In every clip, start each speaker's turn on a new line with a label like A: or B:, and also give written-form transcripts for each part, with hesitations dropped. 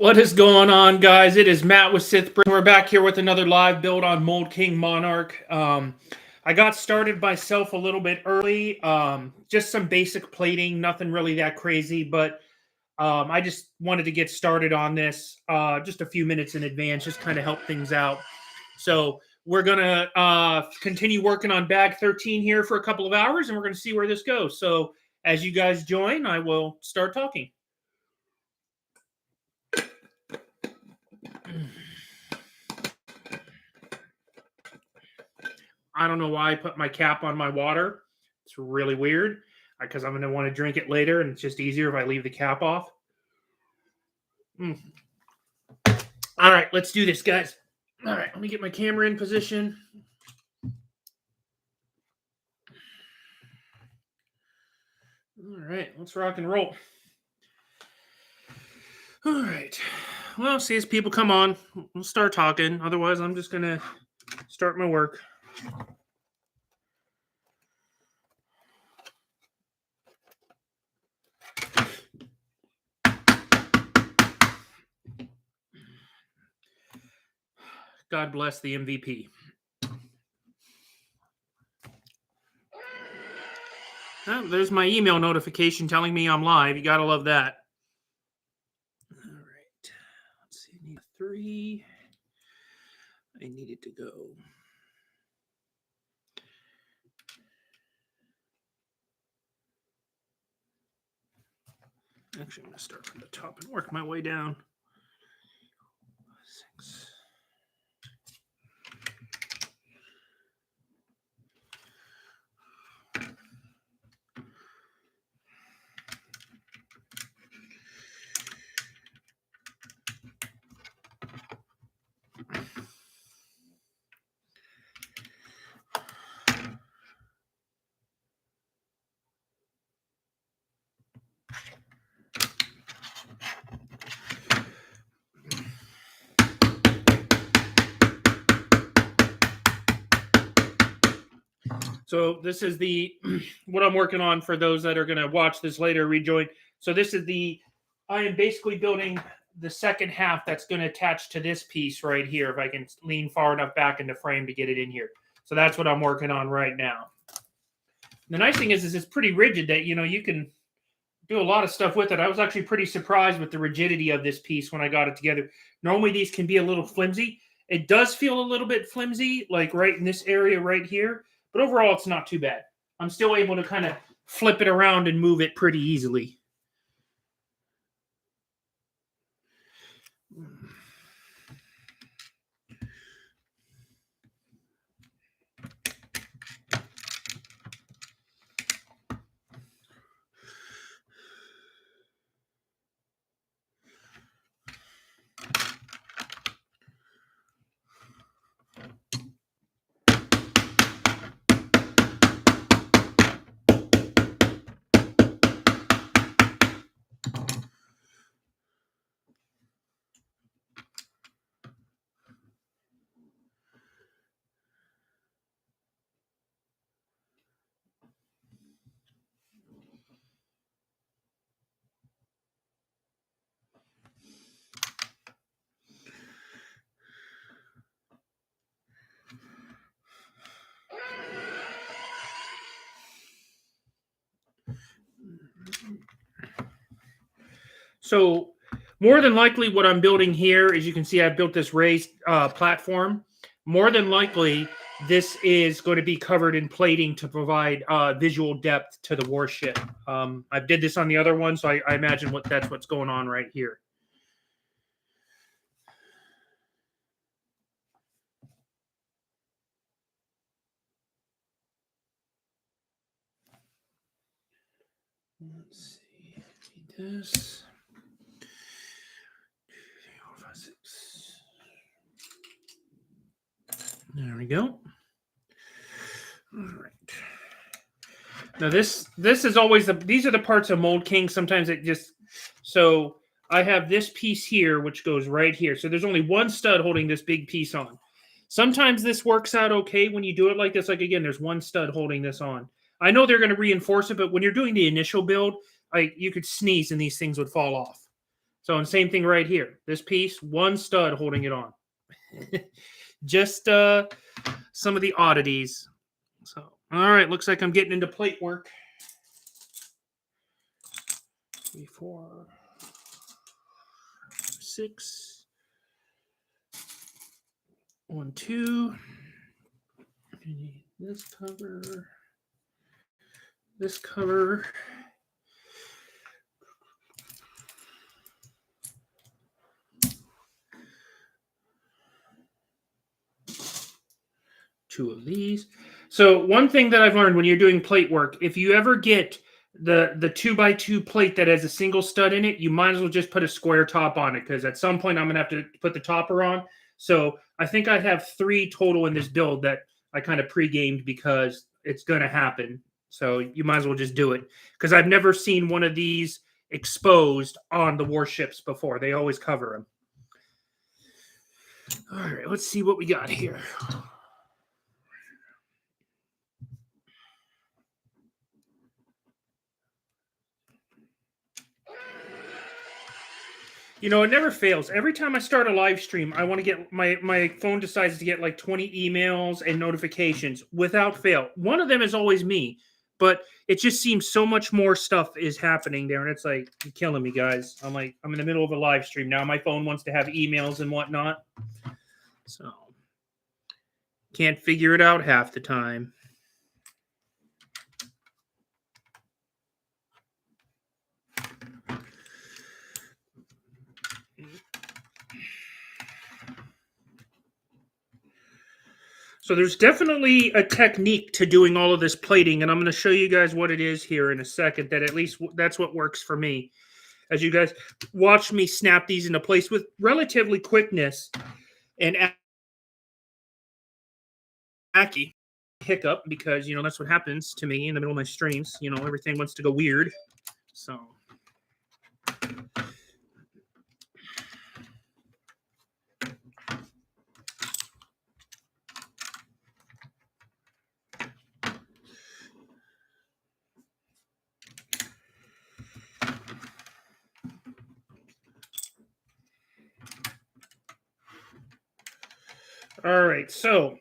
A: What is going on, guys? It is Matt with Sith. We're back here with another live build on Mould King Monarch. I got started myself a little bit early. Just some basic plating, nothing really that crazy, but I just wanted to get started on this just a few minutes in advance, just kind of help things out. So we're going to continue working on bag 13 here for a couple of hours, and we're going to see where this goes. So as you guys join, I will start talking. I don't know why I put my cap on my water. It's really weird because I'm going to want to drink it later, and it's just easier if I leave the cap off. All right, let's do this, guys. All right, let me get my camera in position. All right, let's rock and roll. All right. Well, see as people come on, we'll start talking. Otherwise, I'm just going to start my work. God bless the MVP. Oh, there's my email notification telling me I'm live. You got to love that. All right. Let's see. I need 3. I need it to go. Actually, I'm going to start from the top and work my way down. 6. So this is the what I'm working on for those that are going to watch this later, rejoin. So this is I am basically building the second half that's going to attach to this piece right here, if I can lean far enough back in the frame to get it in here. So that's what I'm working on right now. The nice thing is it's pretty rigid that, you can do a lot of stuff with it. I was actually pretty surprised with the rigidity of this piece when I got it together. Normally these can be a little flimsy. It does feel a little bit flimsy, like right in this area right here. But overall, it's not too bad. I'm still able to kind of flip it around and move it pretty easily. So more than likely what I'm building here, as you can see, I've built this raised platform. More than likely, this is going to be covered in plating to provide visual depth to the warship. I did this on the other one, so I imagine that's what's going on right here. Let's see. This. There we go. All right. Now this is always these are the parts of Mould King. Sometimes it just so I have this piece here which goes right here. So there's only one stud holding this big piece on. Sometimes this works out okay when you do it like this. Like again, there's one stud holding this on. I know they're going to reinforce it, but when you're doing the initial build, you could sneeze and these things would fall off. So, and same thing right here. This piece, one stud holding it on. Just some of the oddities. So, all right, looks like I'm getting into plate work. 3, 4, 6. 1, 2. This cover. This cover. Two of these. So one thing that I've learned when you're doing plate work, if you ever get the 2x2 plate that has a single stud in it, you might as well just put a square top on it, because at some point I'm going to have to put the topper on. So I think I have 3 total in this build that I kind of pre-gamed because it's going to happen. So you might as well just do it, because I've never seen one of these exposed on the warships before. They always cover them. All right, let's see what we got here. You know, it never fails. Every time I start a live stream, I want to get my phone decides to get like 20 emails and notifications without fail. One of them is always me, but it just seems so much more stuff is happening there. And it's like, you're killing me, guys. I'm in the middle of a live stream now. My phone wants to have emails and whatnot. So can't figure it out half the time. So there's definitely a technique to doing all of this plating, and I'm going to show you guys what it is here in a second, that at least that's what works for me. As you guys watch me snap these into place with relatively quickness and hacky hiccup, because, you know, that's what happens to me in the middle of my streams. You know, everything wants to go weird. So... all right, so,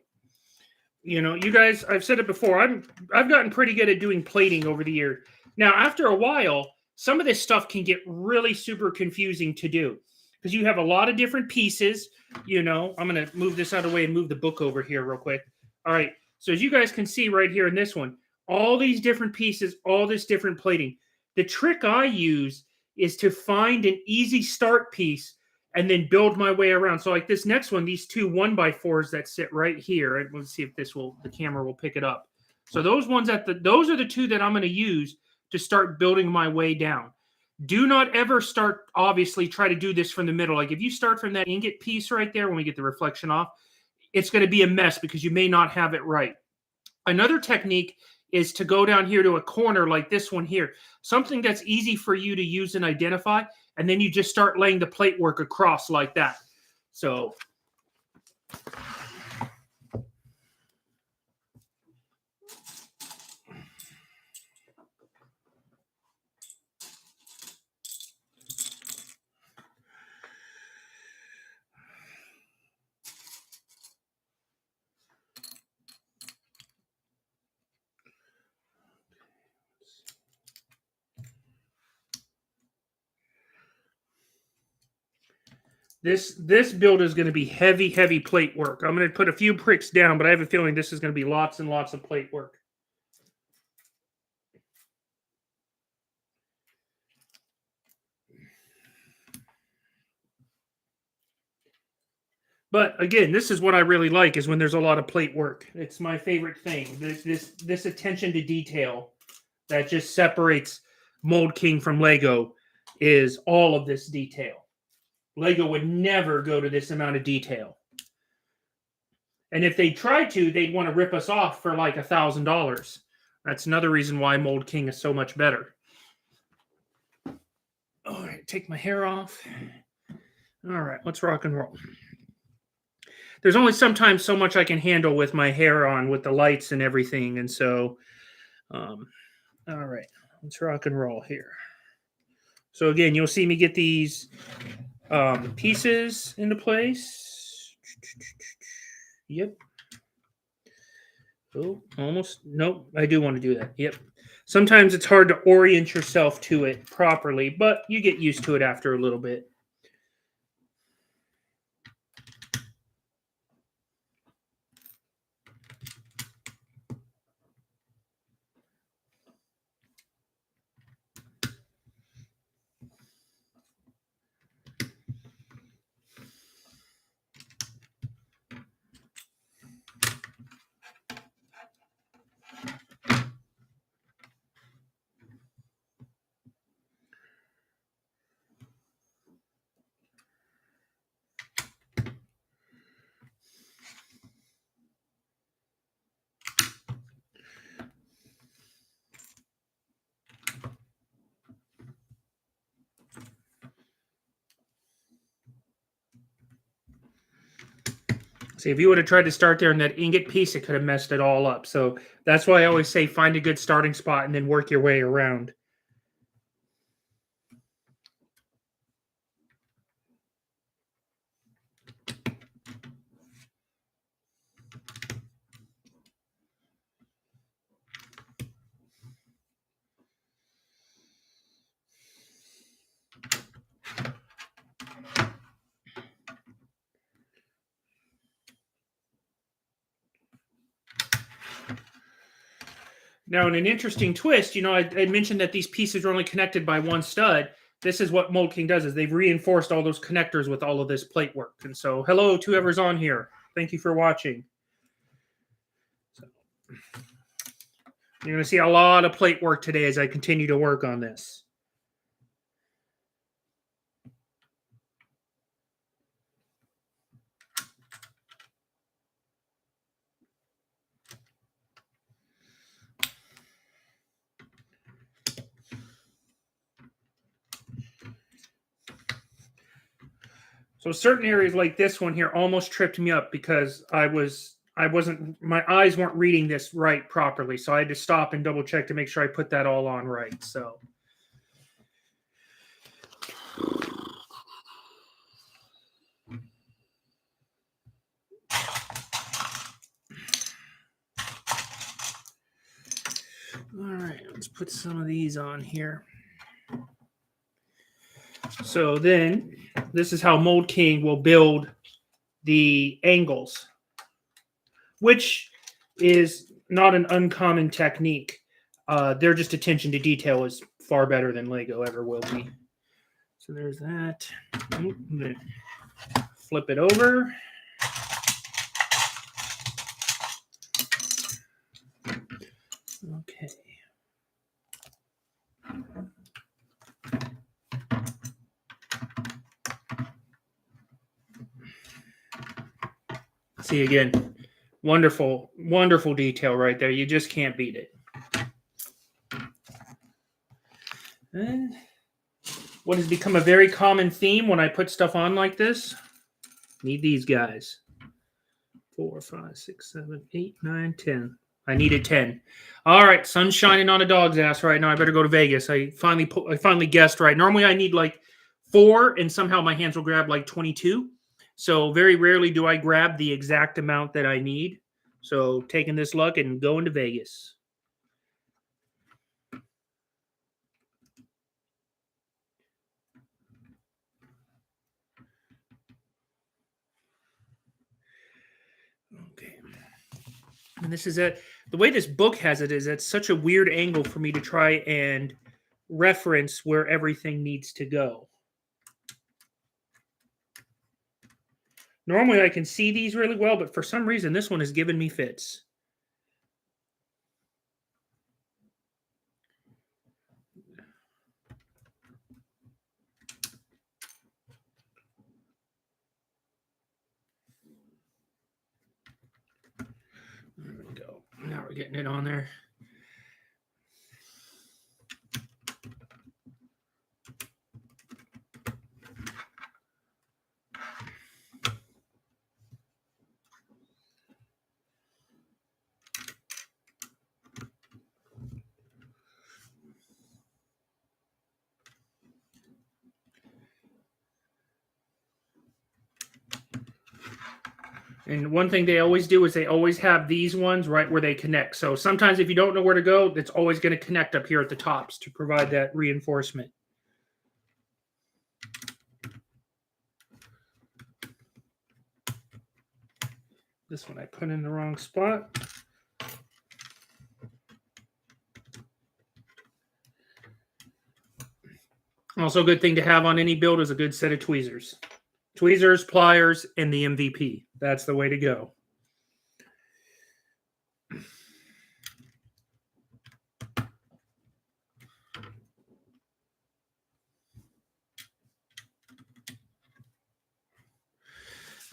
A: you know, you guys, I've said it before, I've gotten pretty good at doing plating over the year. Now, after a while, some of this stuff can get really super confusing to do, because you have a lot of different pieces. You know, I'm going to move this out of the way and move the book over here real quick. All right, so as you guys can see right here in this one, all these different pieces, all this different plating. The trick I use is to find an easy start piece and then build my way around. So like this next one, these 2 1x4s that sit right here. And let's see if the camera will pick it up. So those ones those are the 2 that I'm going to use to start building my way down. Do not ever start, obviously, try to do this from the middle. Like if you start from that ingot piece right there, when we get the reflection off, it's going to be a mess because you may not have it right. Another technique is to go down here to a corner like this one here, something that's easy for you to use and identify, and then you just start laying the plate work across like that. So this build is going to be heavy plate work. I'm going to put a few pricks down, but I have a feeling this is going to be lots and lots of plate work. But again, this is what I really like, is when there's a lot of plate work. It's my favorite thing. This attention to detail that just separates Mould King from Lego is all of this detail. Lego would never go to this amount of detail. And if they tried to, they'd want to rip us off for like $1,000. That's another reason why Mould King is so much better. All right, take my hair off. All right, let's rock and roll. There's only sometimes so much I can handle with my hair on, with the lights and everything. And so, all right, let's rock and roll here. So again, you'll see me get these pieces into place. Yep. Oh, almost. Nope. I do want to do that. Yep. Sometimes it's hard to orient yourself to it properly, but you get used to it after a little bit. See, if you would have tried to start there in that ingot piece, it could have messed it all up. So that's why I always say find a good starting spot and then work your way around. Now, in an interesting twist, I mentioned that these pieces are only connected by one stud. This is what Mold King does: is they've reinforced all those connectors with all of this plate work. And so, hello to whoever's on here. Thank you for watching. So, you're going to see a lot of plate work today as I continue to work on this. So certain areas like this one here almost tripped me up because my eyes weren't reading this right properly. So I had to stop and double check to make sure I put that all on right. So all right, let's put some of these on here. So then this is how Mold King will build the angles, which is not an uncommon technique. Their just attention to detail is far better than Lego ever will be. So there's that. Flip it over. Okay. See again, wonderful, wonderful detail right there. You just can't beat it. And what has become a very common theme when I put stuff on like this? Need these guys. 4, 5, 6, 7, 8, 9, 10. I needed 10. All right, sun's shining on a dog's ass right now. I better go to Vegas. I finally guessed right. Normally I need like 4, and somehow my hands will grab like 22. So very rarely do I grab the exact amount that I need. So taking this luck and going to Vegas. Okay. And this is it. The way this book has it is it's such a weird angle for me to try and reference where everything needs to go. Normally I can see these really well, but for some reason this one has given me fits. There we go. Now we're getting it on there. And one thing they always do is they always have these ones right where they connect. So sometimes if you don't know where to go, it's always going to connect up here at the tops to provide that reinforcement. This one I put in the wrong spot. Also, a good thing to have on any build is a good set of tweezers. Tweezers, pliers, and the MVP. That's the way to go.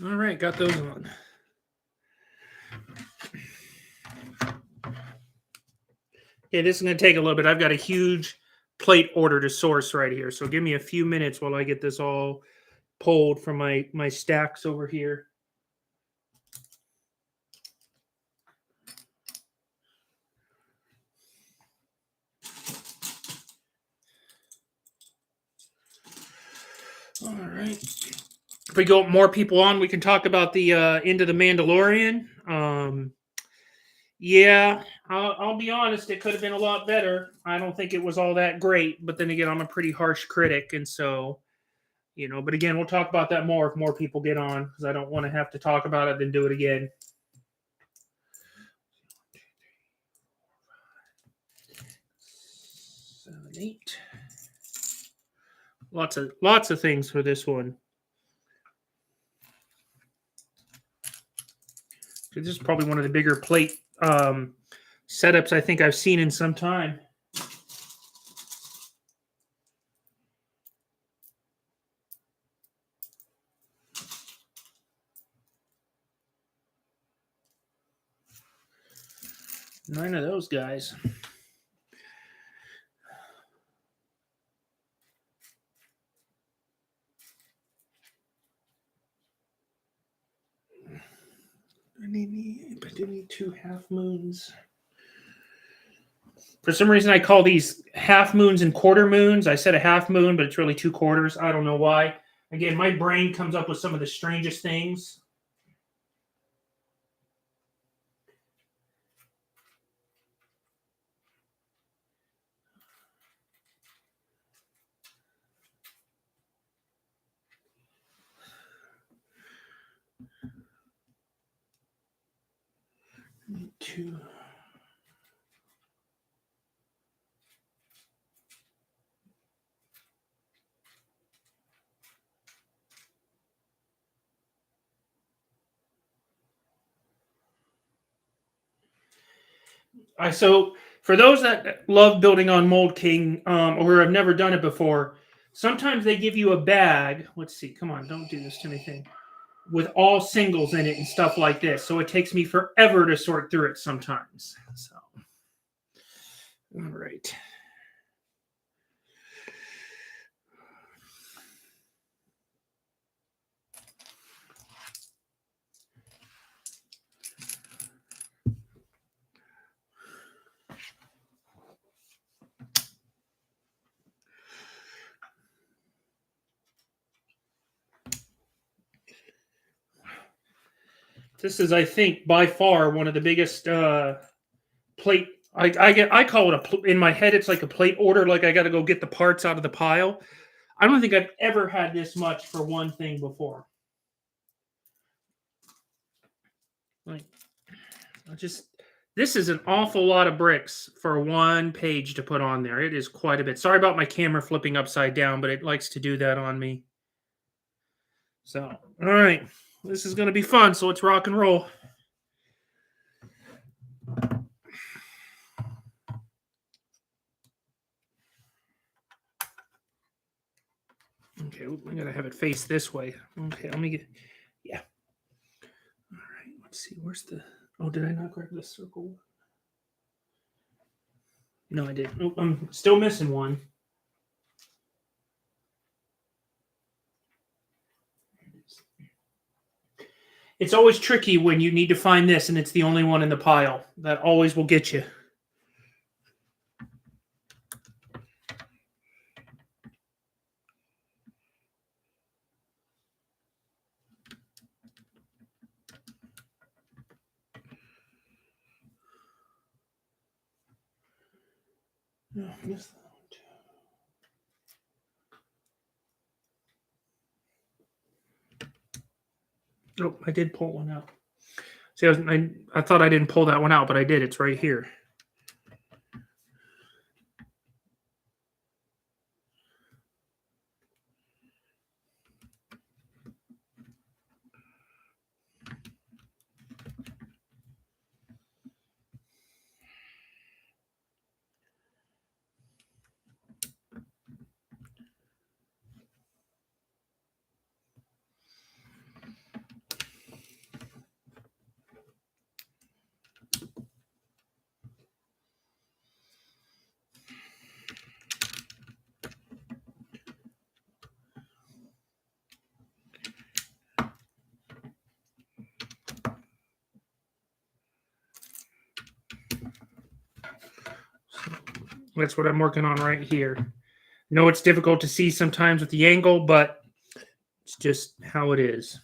A: All right, got those on. Okay, this is going to take a little bit. I've got a huge plate order to source right here. So give me a few minutes while I get this all pulled from my stacks over here. All right. If we go more people on, we can talk about the end of the Mandalorian. Yeah, I'll be honest. It could have been a lot better. I don't think it was all that great. But then again, I'm a pretty harsh critic, and so But again, we'll talk about that more if more people get on, because I don't want to have to talk about it then do it again. 7, 8. Lots of things for this one. This is probably one of the bigger plate setups I think I've seen in some time. Nine of those guys. I need 2 half moons. For some reason, I call these half moons and quarter moons. I said a half moon, but it's really 2 quarters. I don't know why. Again, my brain comes up with some of the strangest things. Two. So for those that love building on Mold King or have never done it before, sometimes they give you a bag. Let's see. Come on, don't do this to me thing. With all singles in it and stuff like this. So it takes me forever to sort through it sometimes. So, all right. This is, I think, by far one of the biggest plate. I call it in my head. It's like a plate order. Like I got to go get the parts out of the pile. I don't think I've ever had this much for one thing before. Like, this is an awful lot of bricks for one page to put on there. It is quite a bit. Sorry about my camera flipping upside down, but it likes to do that on me. So, all right. This is going to be fun, so let's rock and roll. Okay, I'm going to have it face this way. Okay, let me get... Yeah. All right, let's see. Where's the... Oh, did I not grab the circle? No, I didn't. Oh, I'm still missing one. It's always tricky when you need to find this and it's the only one in the pile. That always will get you. No, missed that one too. Oh, I did pull one out. See, I thought I didn't pull that one out, but I did. It's right here. That's what I'm working on right here. I know it's difficult to see sometimes with the angle, but it's just how it is.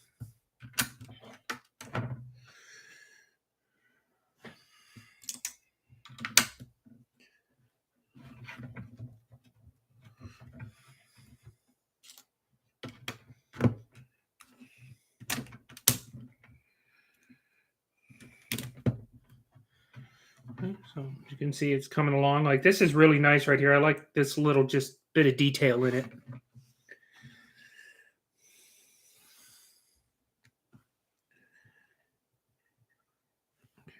A: So you can see it's coming along. Like, this is really nice right here. I like this little just bit of detail in it. Okay,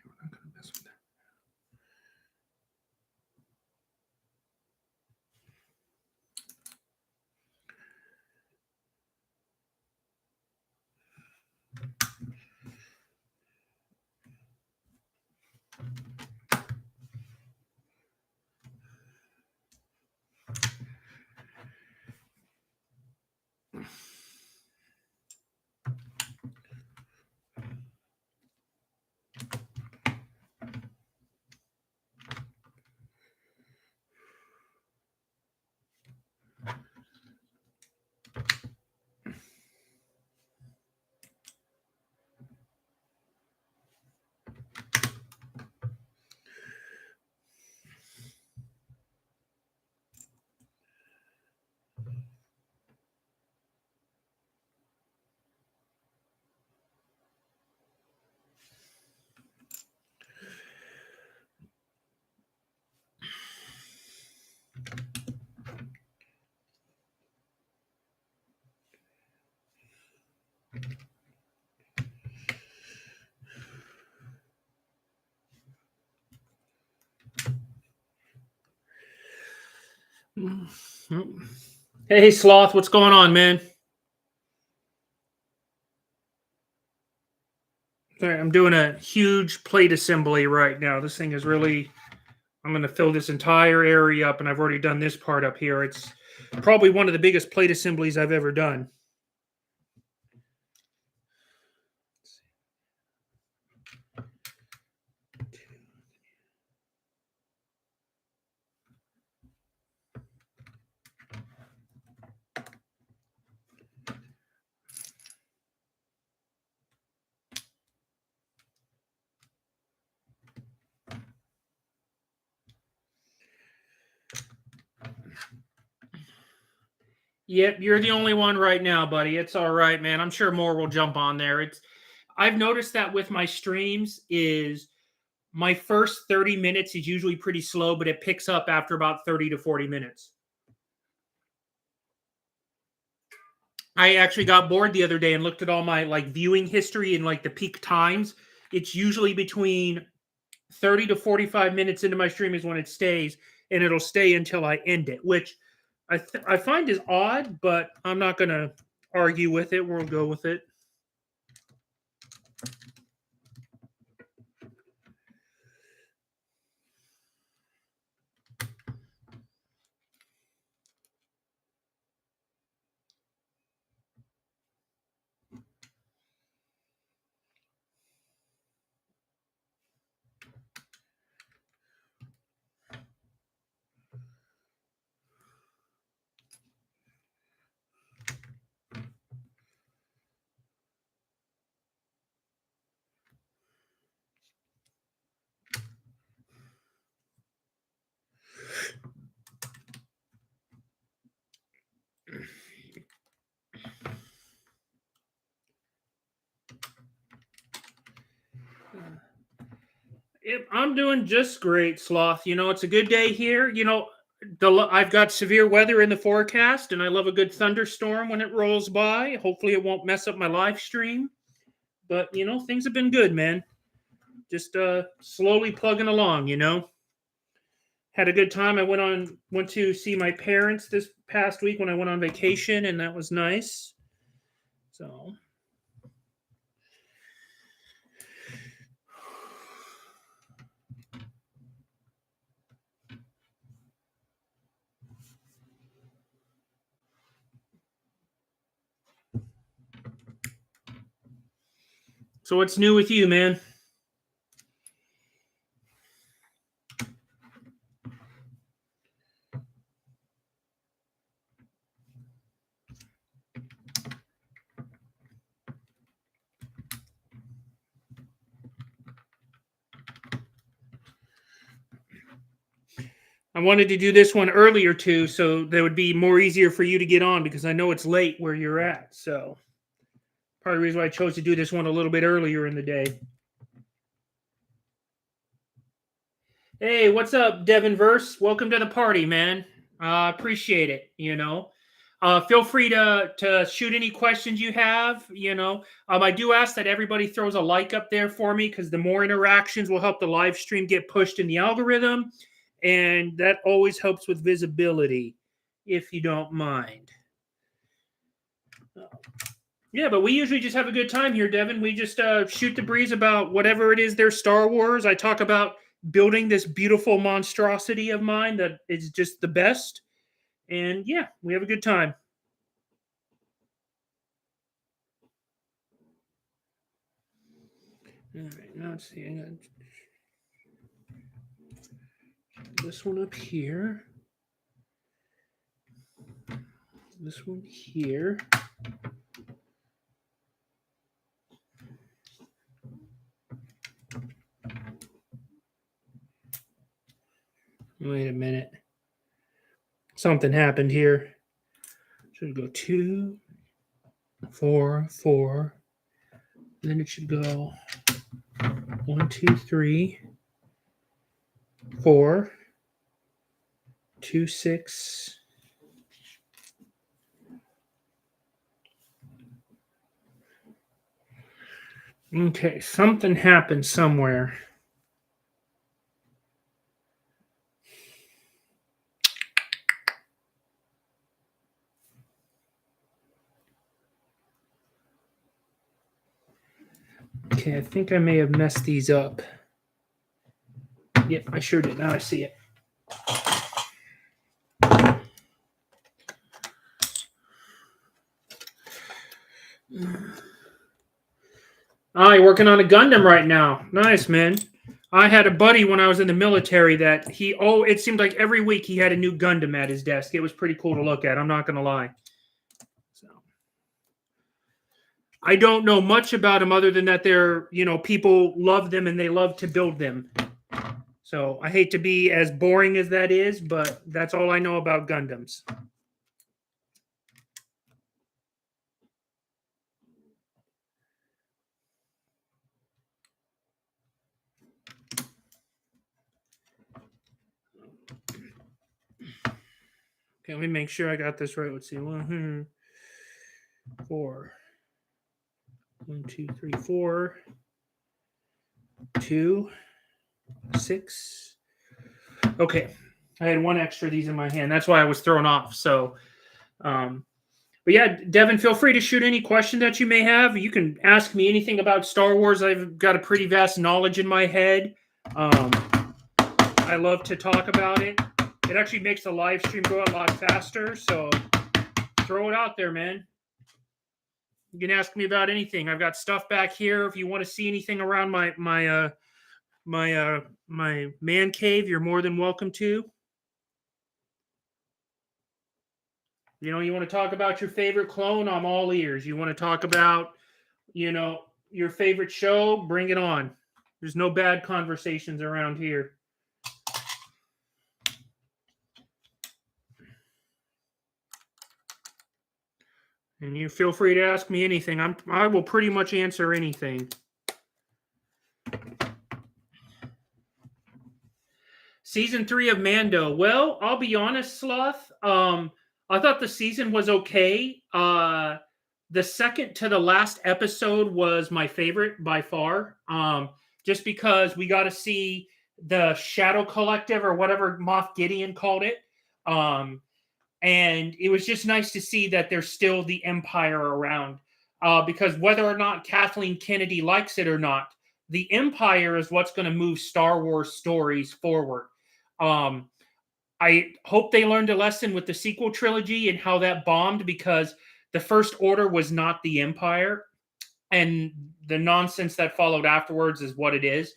A: we're not going to mess with that. Hey, Sloth, what's going on, man? Sorry, I'm doing a huge plate assembly right now. This thing is really, I'm going to fill this entire area up, and I've already done this part up here. It's probably one of the biggest plate assemblies I've ever done. Yep, you're the only one right now, buddy. It's all right, man. I'm sure more will jump on there. I've noticed that with my streams is my first 30 minutes is usually pretty slow, but it picks up after about 30 to 40 minutes. I actually got bored the other day and looked at all my like viewing history and like the peak times. It's usually between 30 to 45 minutes into my stream is when it stays, and it'll stay until I end it, which I find is odd, but I'm not going to argue with it. We'll go with it. I'm doing just great, Sloth. It's a good day here. I've got severe weather in the forecast, and I love a good thunderstorm when it rolls by. Hopefully, it won't mess up my live stream. But things have been good, man. Just slowly plugging along. Had a good time. I went to see my parents this past week when I went on vacation, and that was nice. So what's new with you, man? I wanted to do this one earlier too, so that would be more easier for you to get on because I know it's late where you're at. So part of the reason why I chose to do this one a little bit earlier in the day. Hey, what's up, Devin Verse? Welcome to the party, man. Appreciate it. Feel free to shoot any questions you have. I do ask that everybody throws a like up there for me because the more interactions will help the live stream get pushed in the algorithm, and that always helps with visibility, if you don't mind. Yeah, but we usually just have a good time here, Devin. We just shoot the breeze about whatever it is there's Star Wars. I talk about building this beautiful monstrosity of mine that is just the best. And yeah, we have a good time. All right, now let's see. I got this one up here. This one here. Wait a minute. Something happened here. Should go 2, 4, 4. Then it should go 1, 2, 3, 4, 2, 6. Okay, something happened somewhere. Okay, I think I may have messed these up. Yep, I sure did. Now I see it. You're working on a Gundam right now. Nice, man. I had a buddy when I was in the military that it seemed like every week he had a new Gundam at his desk. It was pretty cool to look at. I'm not going to lie. So, I don't know much about them other than that they're, people love them and they love to build them. So I hate to be as boring as that is, but that's all I know about Gundams. Okay, let me make sure I got this right. Let's see. 1, 4. 1, 2, 3, 4. 2, 6. Okay. I had one extra of these in my hand. That's why I was thrown off. So, but yeah, Devin, feel free to shoot any question that you may have. You can ask me anything about Star Wars. I've got a pretty vast knowledge in my head. I love to talk about it. It actually makes the live stream go a lot faster. So throw it out there, man. You can ask me about anything. I've got stuff back here. If you want to see anything around my man cave, you're more than welcome to. You want to talk about your favorite clone? I'm all ears. You want to talk about, your favorite show? Bring it on. There's no bad conversations around here. And you feel free to ask me anything. I will pretty much answer anything. Season 3 of Mando. Well, I'll be honest, Sloth. I thought the season was okay. The second to the last episode was my favorite by far. Just because we got to see the Shadow Collective or whatever Moff Gideon called it. And it was just nice to see that there's still the Empire around. Because whether or not Kathleen Kennedy likes it or not, the Empire is what's going to move Star Wars stories forward. I hope they learned a lesson with the sequel trilogy and how that bombed, because the First Order was not the Empire, and the nonsense that followed afterwards is what it is.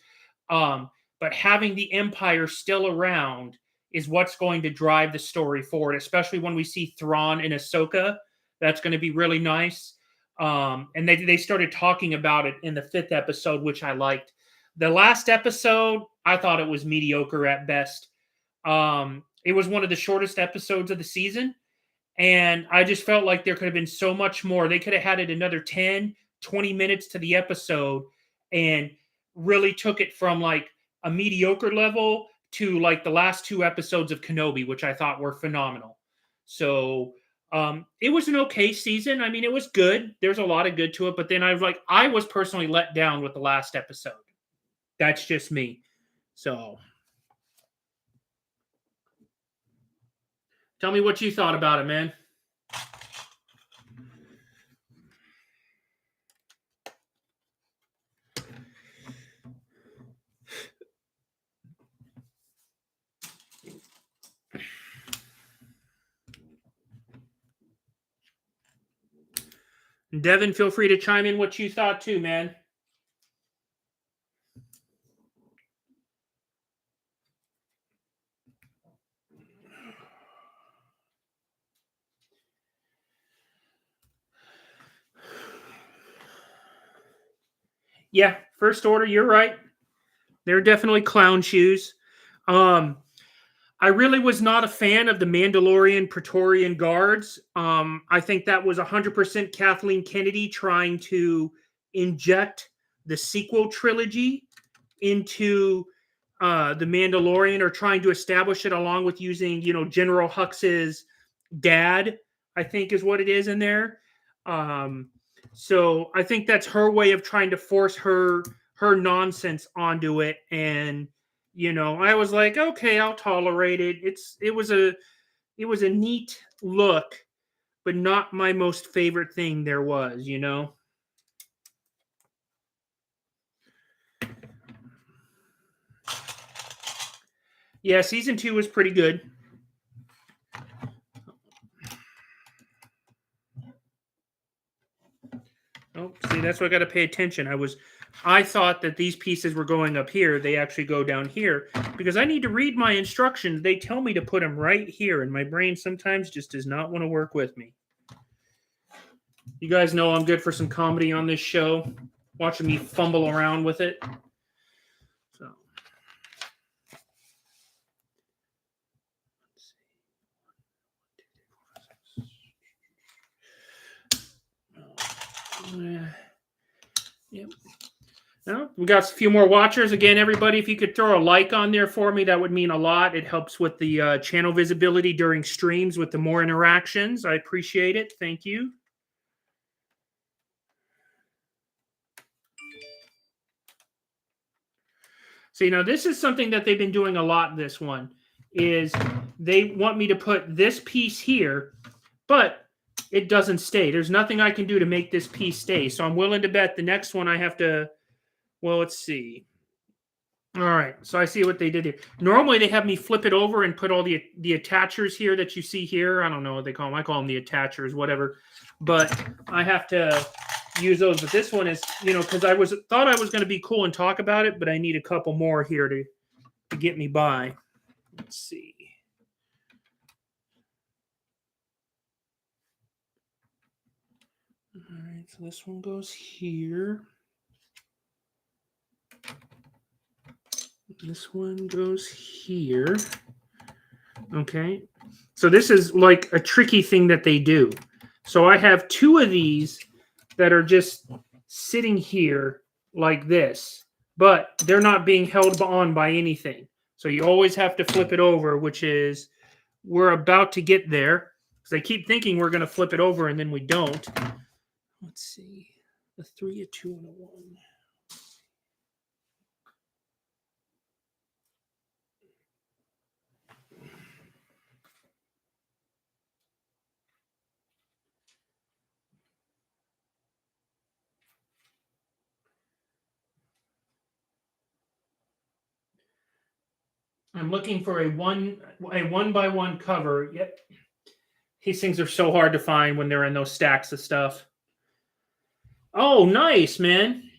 A: But having the Empire still around is what's going to drive the story forward, especially when we see Thrawn and Ahsoka. That's going to be really nice. And they started talking about it in the 5th episode, which I liked. The last episode, I thought it was mediocre at best. It was one of the shortest episodes of the season, and I just felt like there could have been so much more. They could have had it another 10, 20 minutes to the episode and really took it from like a mediocre level to like the last 2 episodes of Kenobi, which I thought were phenomenal. So it was an okay season. I mean, it was good. There's a lot of good to it, but then I was personally let down with the last episode. That's just me. So tell me what you thought about it, man. Devin, feel free to chime in what you thought too, man. Yeah, First Order, you're right. They're definitely clown shoes. I really was not a fan of the Mandalorian Praetorian Guards. I think that was 100% Kathleen Kennedy trying to inject the sequel trilogy into the Mandalorian, or trying to establish it along with using, General Hux's dad, I think is what it is in there. So I think that's her way of trying to force her nonsense onto it. And, I was like, okay, I'll tolerate it. It was a neat look, but not my most favorite thing there was, Yeah, season 2 was pretty good. Oh, see, that's why I got to pay attention. I thought that these pieces were going up here. They actually go down here because I need to read my instructions. They tell me to put them right here, and my brain sometimes just does not want to work with me. You guys know I'm good for some comedy on this show, watching me fumble around with it. So, yep. Now, we got a few more watchers. Again, everybody, if you could throw a like on there for me, that would mean a lot. It helps with the channel visibility during streams with the more interactions. I appreciate it. Thank you. So, this is something that they've been doing a lot, this one, is they want me to put this piece here, but it doesn't stay. There's nothing I can do to make this piece stay. So I'm willing to bet the next one I have to, well, let's see. All right, so I see what they did here. Normally they have me flip it over and put all the attachers here that you see here. I don't know what they call them. I call them the attachers, whatever. But I have to use those. But this one is, because I thought I was going to be cool and talk about it, but I need a couple more here to get me by. Let's see. All right, so this one goes here. This one goes here. Okay. So this is like a tricky thing that they do. So I have 2 of these that are just sitting here like this, but they're not being held on by anything. So you always have to flip it over, which is we're about to get there. Because I keep thinking we're going to flip it over and then we don't. Let's see. A 3, a 2, and a 1. I'm looking for a one by one cover. Yep. These things are so hard to find when they're in those stacks of stuff. Oh, nice, man.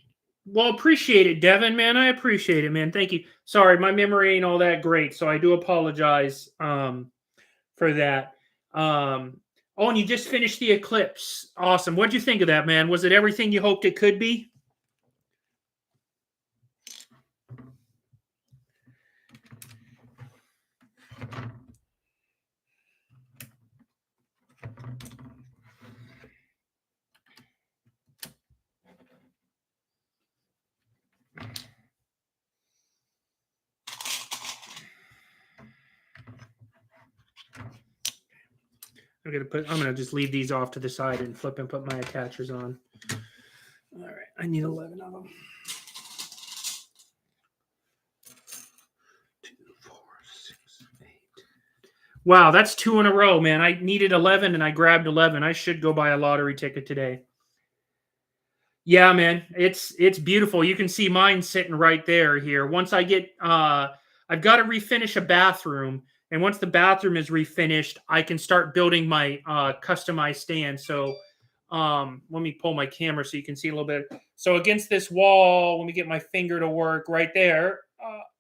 A: Well, appreciate it, Devin, man. I appreciate it, man. Thank you. Sorry, my memory ain't all that great, so I do apologize for that. Oh, and you just finished the Eclipse. Awesome. What'd you think of that, man? Was it everything you hoped it could be? I'm gonna just leave these off to the side and flip and put my attachers on. All right, I need 11 of them. 2, 4, 6, 8. Wow, that's 2 in a row, man. I needed 11 and I grabbed 11. I should go buy a lottery ticket today. Yeah, man, it's beautiful. You can see mine sitting right there here. Once I get, I've got to refinish a bathroom. And once the bathroom is refinished, I can start building my customized stand. So let me pull my camera so you can see a little bit. So against this wall, let me get my finger to work right there.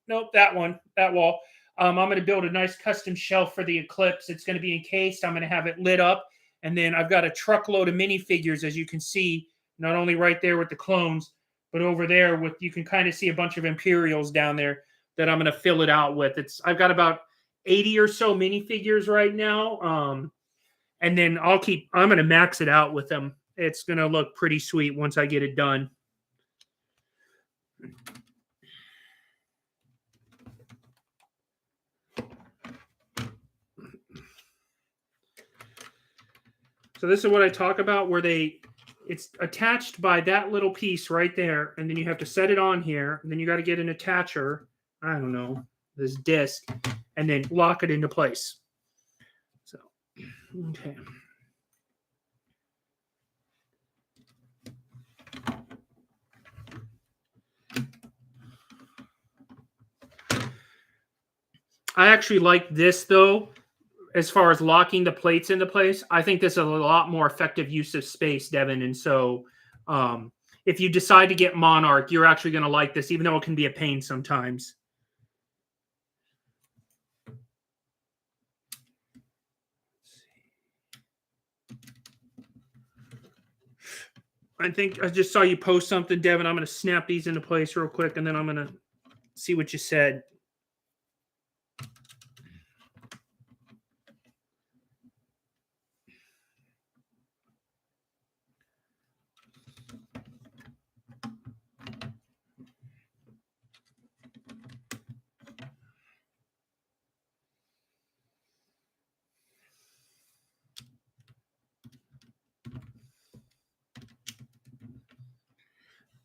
A: Nope, that wall. I'm going to build a nice custom shelf for the Eclipse. It's going to be encased. I'm going to have it lit up. And then I've got a truckload of minifigures, as you can see, not only right there with the clones, but over there with, you can kind of see a bunch of Imperials down there that I'm going to fill it out with. I've got about 80 or so minifigures right now. And then I'm going to max it out with them. It's going to look pretty sweet once I get it done. So this is what I talk about, where it's attached by that little piece right there. And then you have to set it on here. And then you got to get an attacher. I don't know, this disc, and then lock it into place. So, okay. I actually like this, though, as far as locking the plates into place. I think this is a lot more effective use of space, Devin. And so if you decide to get Monarch, you're actually going to like this, even though it can be a pain sometimes. I think I just saw you post something, Devin. I'm going to snap these into place real quick, and then I'm going to see what you said.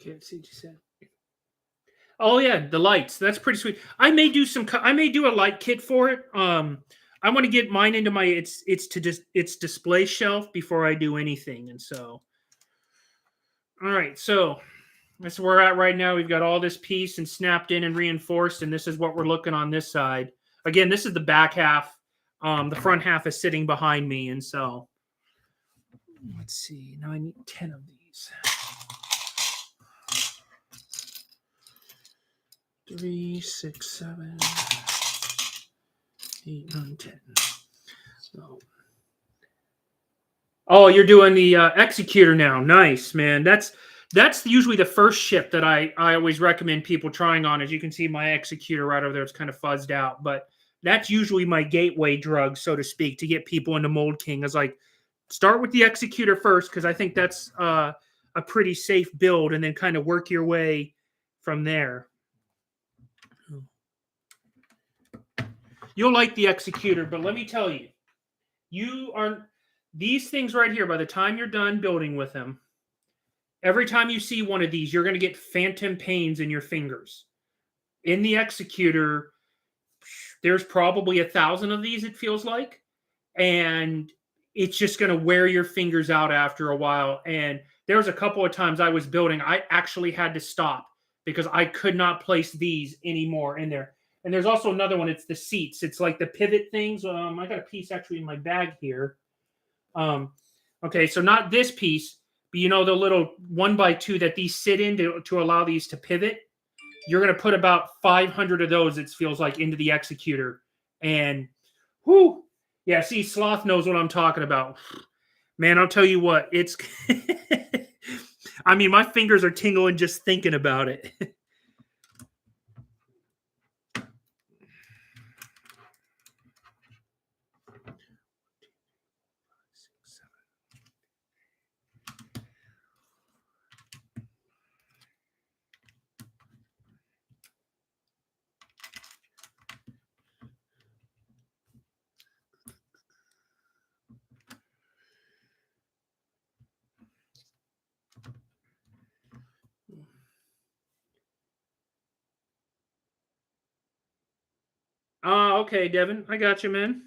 A: Okay, let's see what you said. Oh yeah, the lights. That's pretty sweet. I may do a light kit for it. I want to get mine into my its display shelf before I do anything. And so, all right, so that's where we're at right now. We've got all this piece and snapped in and reinforced, and this is what we're looking on this side. Again, this is the back half. The front half is sitting behind me, and so let's see. Now I need 10 of these. 3, 6, 7, 8, 9, 10. So. Oh, you're doing the executor now. Nice, man. That's usually the first ship that I always recommend people trying on. As you can see, my executor right over there is kind of fuzzed out, but that's usually my gateway drug, so to speak, to get people into Mould King. Is like, start with the executor first, because I think that's a pretty safe build, and then kind of work your way from there. You'll like the executor, but let me tell you, these things right here, by the time you're done building with them, every time you see one of these, you're going to get phantom pains in your fingers. In the executor, there's probably 1,000 of these, it feels like. And it's just going to wear your fingers out after a while. And there was a couple of times I was building, I actually had to stop because I could not place these anymore in there. And there's also another one. It's the seats. It's like the pivot things. I got a piece actually in my bag here. Okay, so not this piece, but you know the little 1x2 that these sit in to allow these to pivot. You're going to put about 500 of those, it feels like, into the executor. And whoo, yeah, see, Sloth knows what I'm talking about. Man, I'll tell you what, it's I mean, my fingers are tingling just thinking about it. Okay, Devin, I got you, man.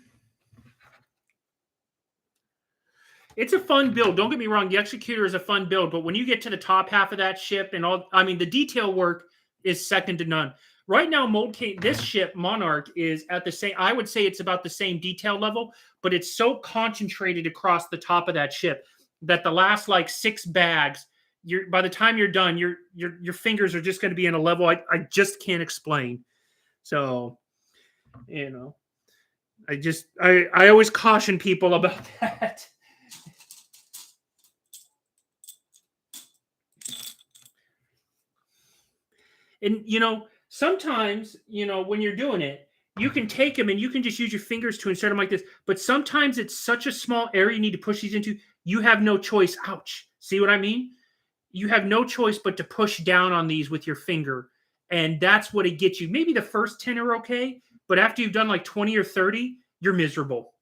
A: It's a fun build. Don't get me wrong. The executor is a fun build, but when you get to the top half of that ship and all, I mean, the detail work is second to none. Right now, this ship, Monarch, is at the same, I would say it's about the same detail level, but it's so concentrated across the top of that ship that the last like 6 bags, by the time you're done, your fingers are just going to be in a level I just can't explain. So, you know, I always caution people about that. And, you know, sometimes, you know, when you're doing it, you can take them and you can just use your fingers to insert them like this. But sometimes it's such a small area you need to push these into, you have no choice. Ouch. See what I mean? You have no choice but to push down on these with your finger. And that's what it gets you. Maybe the first 10 are okay, but after you've done like 20 or 30, you're miserable.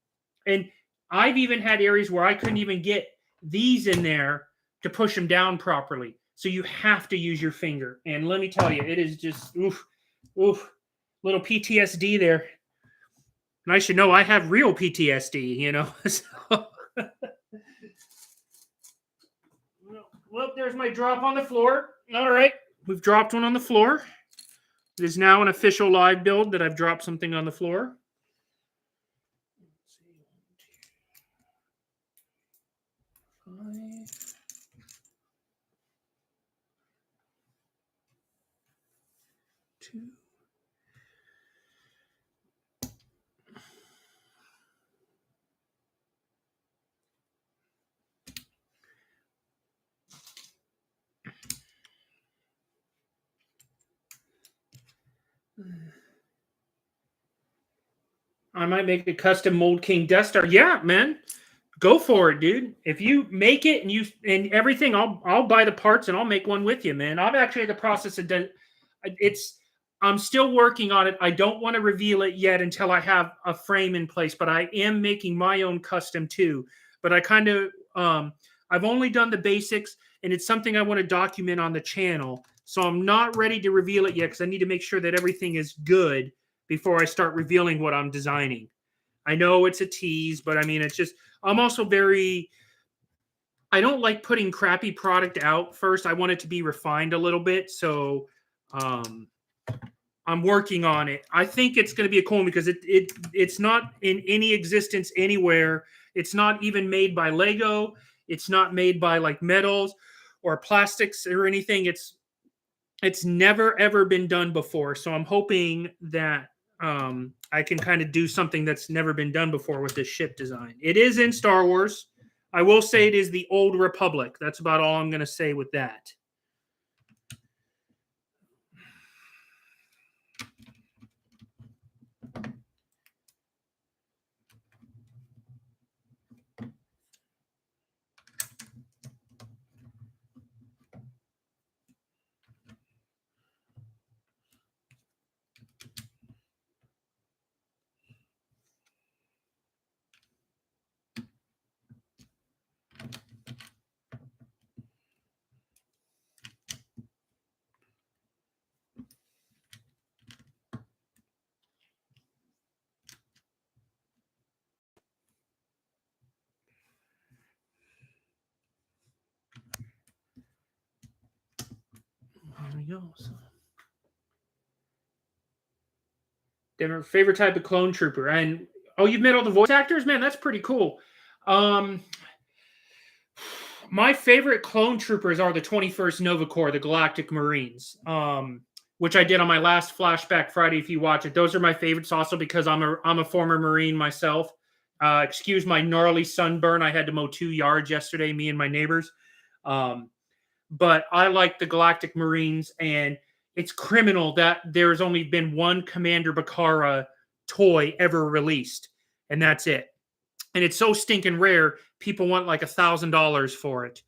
A: And I've even had areas where I couldn't even get these in there to push them down properly. So you have to use your finger. And let me tell you, it is just little PTSD there. And I should know I have real PTSD, you know. So, well, there's my drop on the floor. All right, we've dropped one on the floor. It is now an official live build that I've dropped something on the floor. I might make a custom Mould King Death Star. Yeah, man. Go for it, dude. If you make it and everything, I'll buy the parts and I'll make one with you, man. I'm actually in the process of I'm still working on it. I don't want to reveal it yet until I have a frame in place, but I am making my own custom too. But I kind of I've only done the basics, and it's something I want to document on the channel. So I'm not ready to reveal it yet because I need to make sure that everything is good before I start revealing what I'm designing. I know it's a tease, but I mean, it's just, I'm also I don't like putting crappy product out first. I want it to be refined a little bit. So I'm working on it. I think it's going to be a cool one because it's not in any existence anywhere. It's not even made by Lego. It's not made by like metals or plastics or anything. It's never ever been done before. So I'm hoping that I can kind of do something that's never been done before with this ship design. It is in Star Wars. I will say it is the Old Republic. That's about all I'm going to say with that. we go. So. Different favorite type of clone trooper. And you've met all the voice actors? Man, that's pretty cool. My favorite clone troopers are the 21st Nova Corps, the Galactic Marines, which I did on my last Flashback Friday. If you watch it, those are my favorites. Also because I'm a former Marine myself. Excuse my gnarly sunburn. I had to mow 2 yards yesterday, me and my neighbors. But I like the Galactic Marines, and it's criminal that there's only been one Commander Bakara toy ever released, and that's it. And it's so stinking rare. People want like $1,000 for it.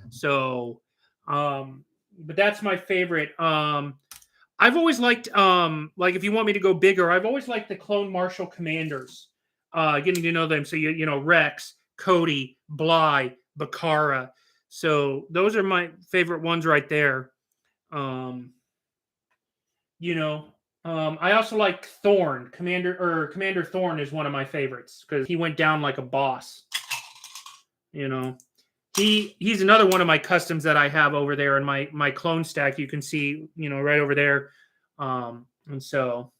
A: So, but that's my favorite. I've always liked, like if you want me to go bigger, I've always liked the Clone Marshal Commanders. Getting to know them. So you know Rex, Cody, Bly, Bakara. So those are my favorite ones right there. I also like Thorn. Commander Thorn is one of my favorites because he went down like a boss. He's another one of my customs that I have over there in my clone stack. You can see, right over there. And so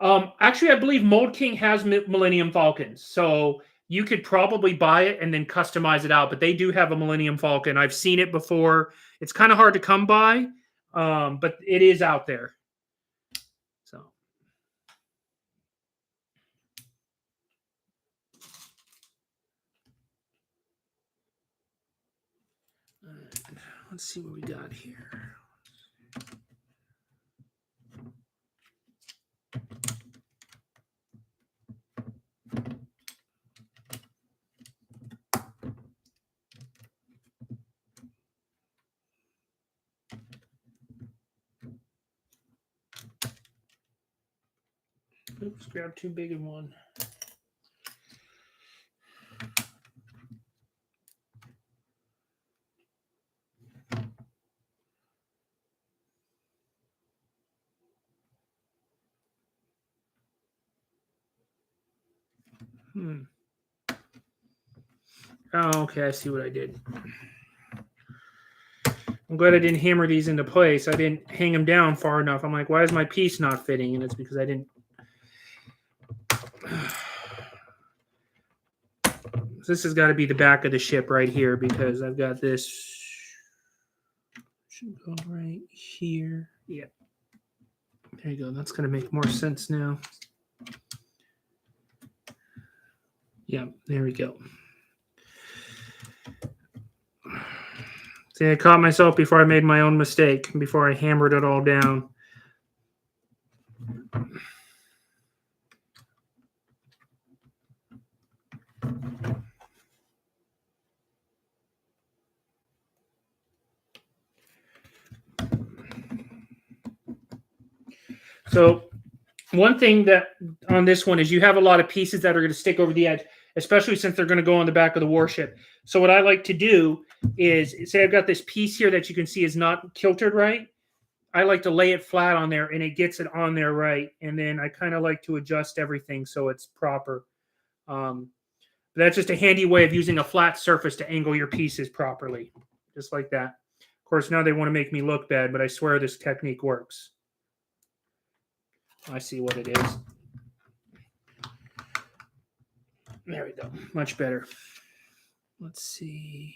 A: actually I believe Mold King has Millennium Falcons. So you could probably buy it and then customize it out, but they do have a Millennium Falcon. I've seen it before. It's kind of hard to come by, but it is out there. So. Let's see what we got here. Oops, grab too big of one. Oh, okay, I see what I did. I'm glad I didn't hammer these into place. I didn't hang them down far enough. I'm like, why is my piece not fitting? And it's because I didn't. This has got to be the back of the ship right here because I've got this. Should go right here. Yeah. There you go. That's going to make more sense now. Yeah, there we go. See, I caught myself before I made my own mistake, before I hammered it all down. So one thing that on this one is you have a lot of pieces that are going to stick over the edge, especially since they're going to go on the back of the warship. So what I like to do is, say I've got this piece here that you can see is not kilted right. I like to lay it flat on there and it gets it on there right. And then I kind of like to adjust everything so it's proper. That's just a handy way of using a flat surface to angle your pieces properly. Just like that. Of course, now they want to make me look bad, but I swear this technique works. I see what it is. There we go. Much better. Let's see.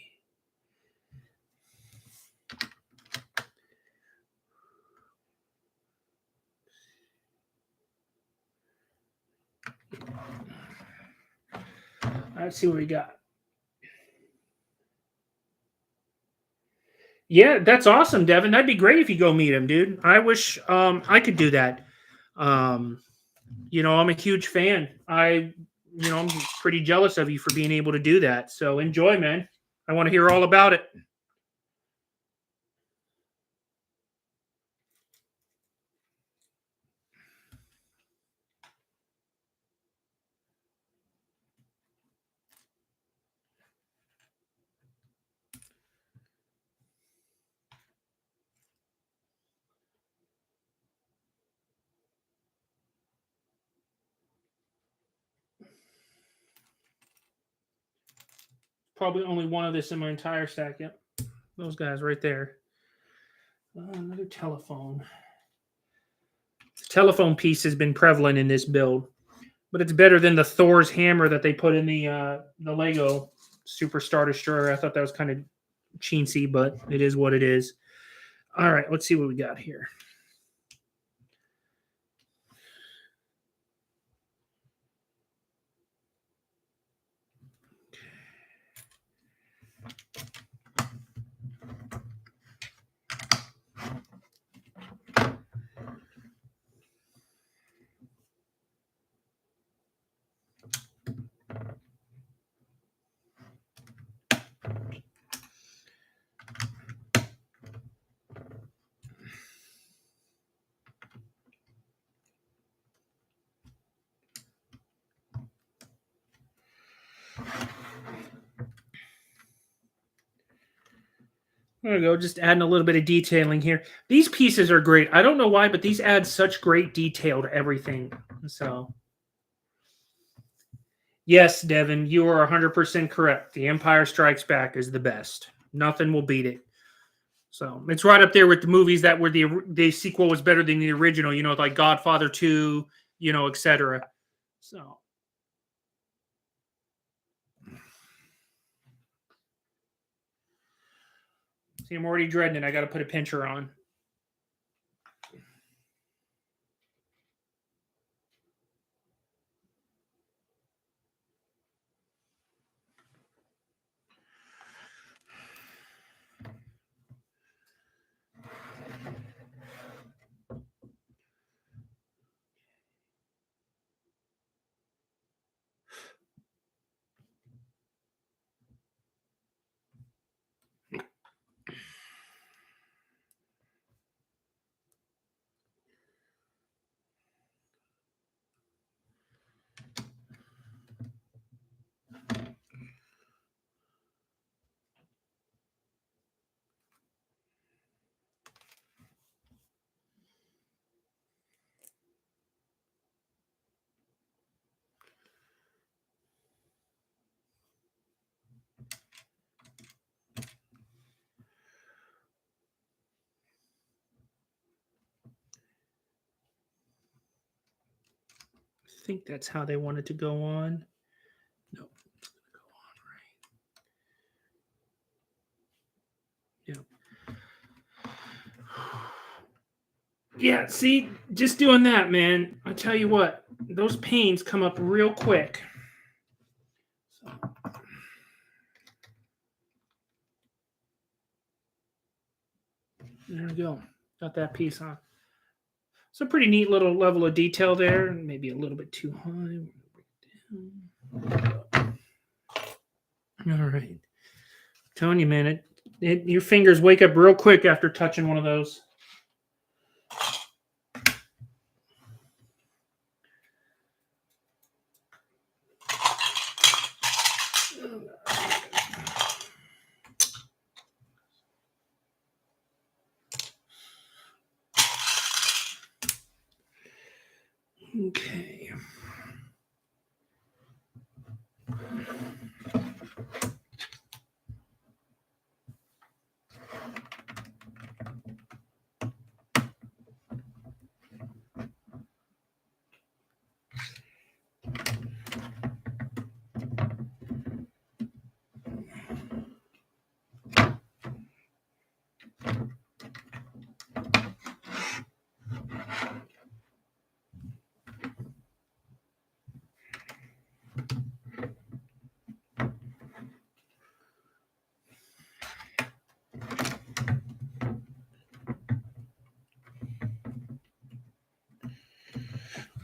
A: Let's see what we got. Yeah, that's awesome, Devin. That'd be great if you go meet him, dude. I wish I could do that. I'm a huge fan. I'm pretty jealous of you for being able to do that. So enjoy, man. I want to hear all about it. Probably only one of this in my entire stack. Yep. Those guys right there. Another telephone. The telephone piece has been prevalent in this build, but it's better than the Thor's hammer that they put in the Lego Super Star Destroyer. I thought that was kind of chintzy, but it is what it is. All right, let's see what we got here. There we go. Just adding a little bit of detailing here. These pieces are great. I don't know why, but these add such great detail to everything. So, yes, Devin, you are 100% correct. The Empire Strikes Back is the best. Nothing will beat it. So it's right up there with the movies that were the sequel was better than the original. You know, like Godfather 2, you know, etc. So. See, I'm already dreading it. I got to put a pincher on. I think that's how they wanted to go on. No, it's going to go on right. Yeah. Yeah, see, just doing that, man. I tell you what, those panes come up real quick. So. There we go. Got that piece on. It's a pretty neat little level of detail there. Maybe a little bit too high. All right. I'm telling you, man, your fingers wake up real quick after touching one of those. Okay.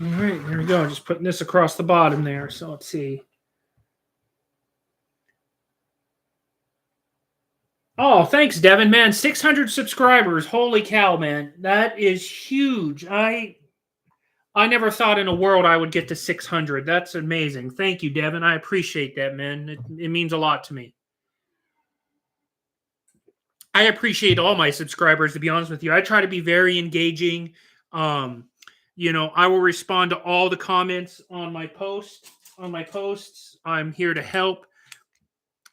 A: All right, there we go. Just putting this across the bottom there. So let's see. Oh, thanks, Devin. Man, 600 subscribers. Holy cow, man. That is huge. I never thought in a world I would get to 600. That's amazing. Thank you, Devin. I appreciate that, man. It means a lot to me. I appreciate all my subscribers, to be honest with you. I try to be very engaging. I will respond to all the comments on my posts. I'm here to help.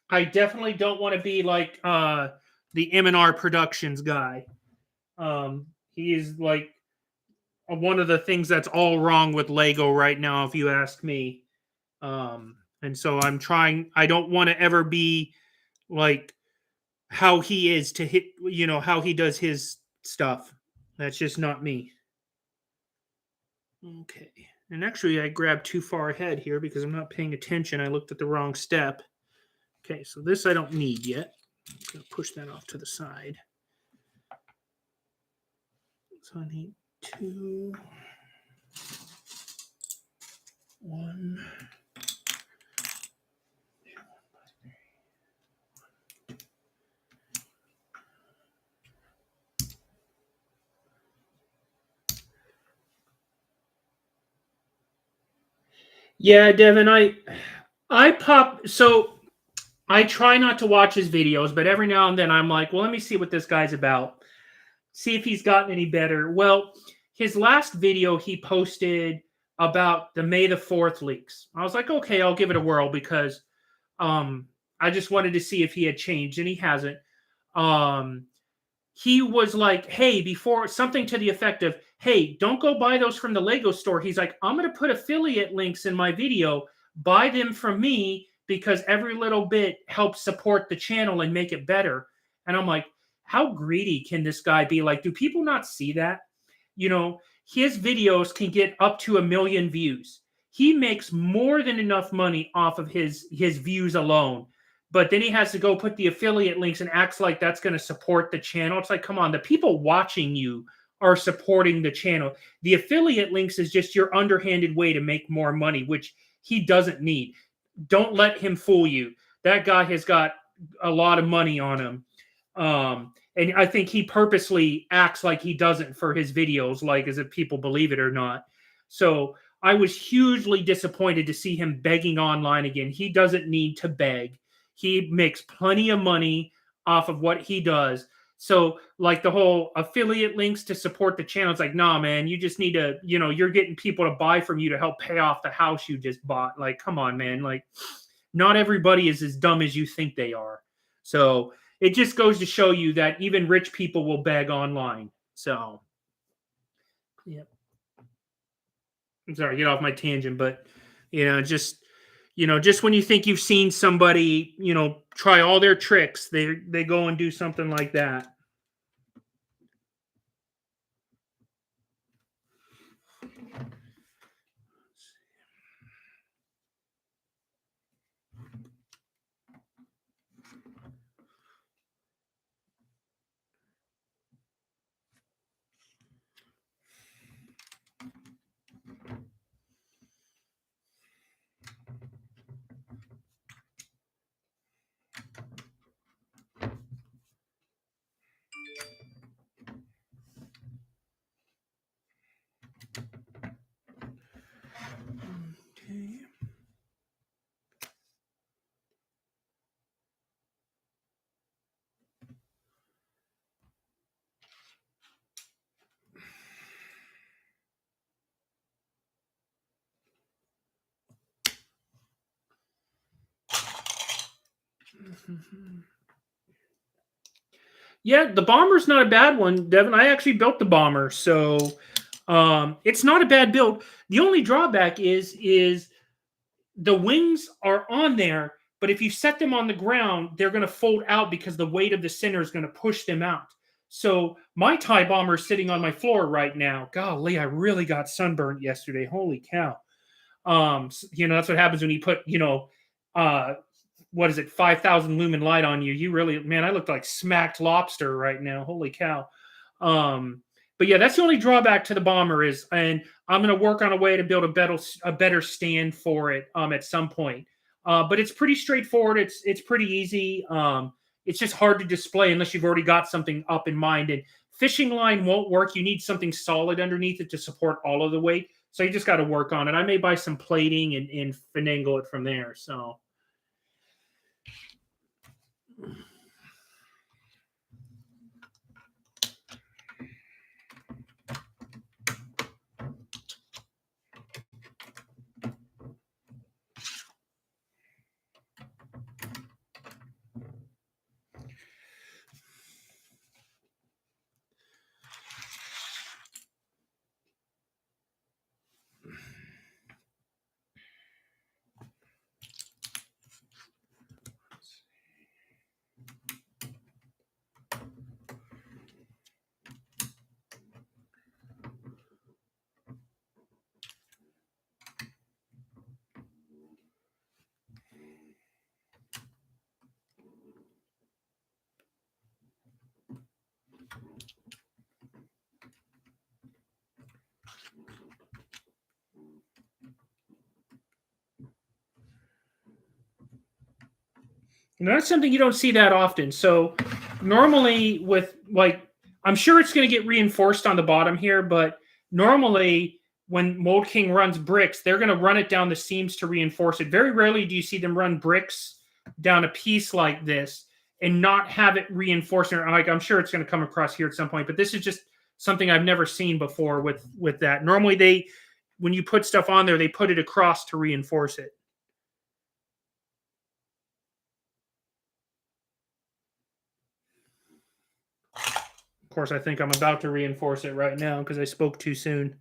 A: I definitely don't want to be like the M&R Productions guy. He is like one of the things that's all wrong with Lego right now, if you ask me. And so I'm trying. I don't want to ever be like how he is to hit. How he does his stuff. That's just not me. Okay. And actually, I grabbed too far ahead here because I'm not paying attention. I looked at the wrong step. Okay, so this I don't need yet. I'm going to push that off to the side. So I need 2, 1. Yeah, Devin, I pop. So I try not to watch his videos, but every now and then I'm like, well, let me see what this guy's about. See if he's gotten any better. Well, his last video he posted about the May the 4th leaks. I was like, okay, I'll give it a whirl because I just wanted to see if he had changed, and he hasn't. Um, he was like, hey, before something to the effect of, hey, don't go buy those from the Lego store. He's like, I'm going to put affiliate links in my video. Buy them from me because every little bit helps support the channel and make it better. And I'm like, how greedy can this guy be? Like, do people not see that? His videos can get up to 1 million views. He makes more than enough money off of his views alone, but then he has to go put the affiliate links and acts like that's going to support the channel. It's like, come on, the people watching you are supporting the channel. The affiliate links is just your underhanded way to make more money, which he doesn't need. Don't let him fool you. That guy has got a lot of money on him. And I think he purposely acts like he doesn't for his videos, like as if people believe it or not. So I was hugely disappointed to see him begging online again. He doesn't need to beg. He makes plenty of money off of what he does. So, like the whole affiliate links to support the channel, it's like, nah, man, you just need to, you're getting people to buy from you to help pay off the house you just bought. Like, come on, man. Like, not everybody is as dumb as you think they are. So, it just goes to show you that even rich people will beg online. So, yeah. I'm sorry, get off my tangent, but just when you think you've seen somebody, try all their tricks, they go and do something like that. Okay. Yeah, the bomber's not a bad one, Devin. I actually built the bomber, so it's not a bad build. The only drawback is the wings are on there, but if you set them on the ground, they're going to fold out because the weight of the center is going to push them out. So my TIE bomber is sitting on my floor right now. Golly, I really got sunburned yesterday. Holy cow. That's what happens when you put, what is it, 5,000 lumen light on you. You really, man, I looked like smacked lobster right now. Holy cow. But yeah, that's the only drawback to the bomber is, and I'm going to work on a way to build a better stand for it at some point. But it's pretty straightforward. It's pretty easy. It's just hard to display unless you've already got something up in mind. And fishing line won't work. You need something solid underneath it to support all of the weight. So you just got to work on it. I may buy some plating and finagle it from there. So. That's something you don't see that often. So normally with like, I'm sure it's going to get reinforced on the bottom here, but normally when Mold King runs bricks, they're going to run it down the seams to reinforce it. Very rarely do you see them run bricks down a piece like this and not have it reinforced. Like, I'm sure it's going to come across here at some point, but this is just something I've never seen before with that. Normally when you put stuff on there, they put it across to reinforce it. Of course, I think I'm about to reinforce it right now because I spoke too soon.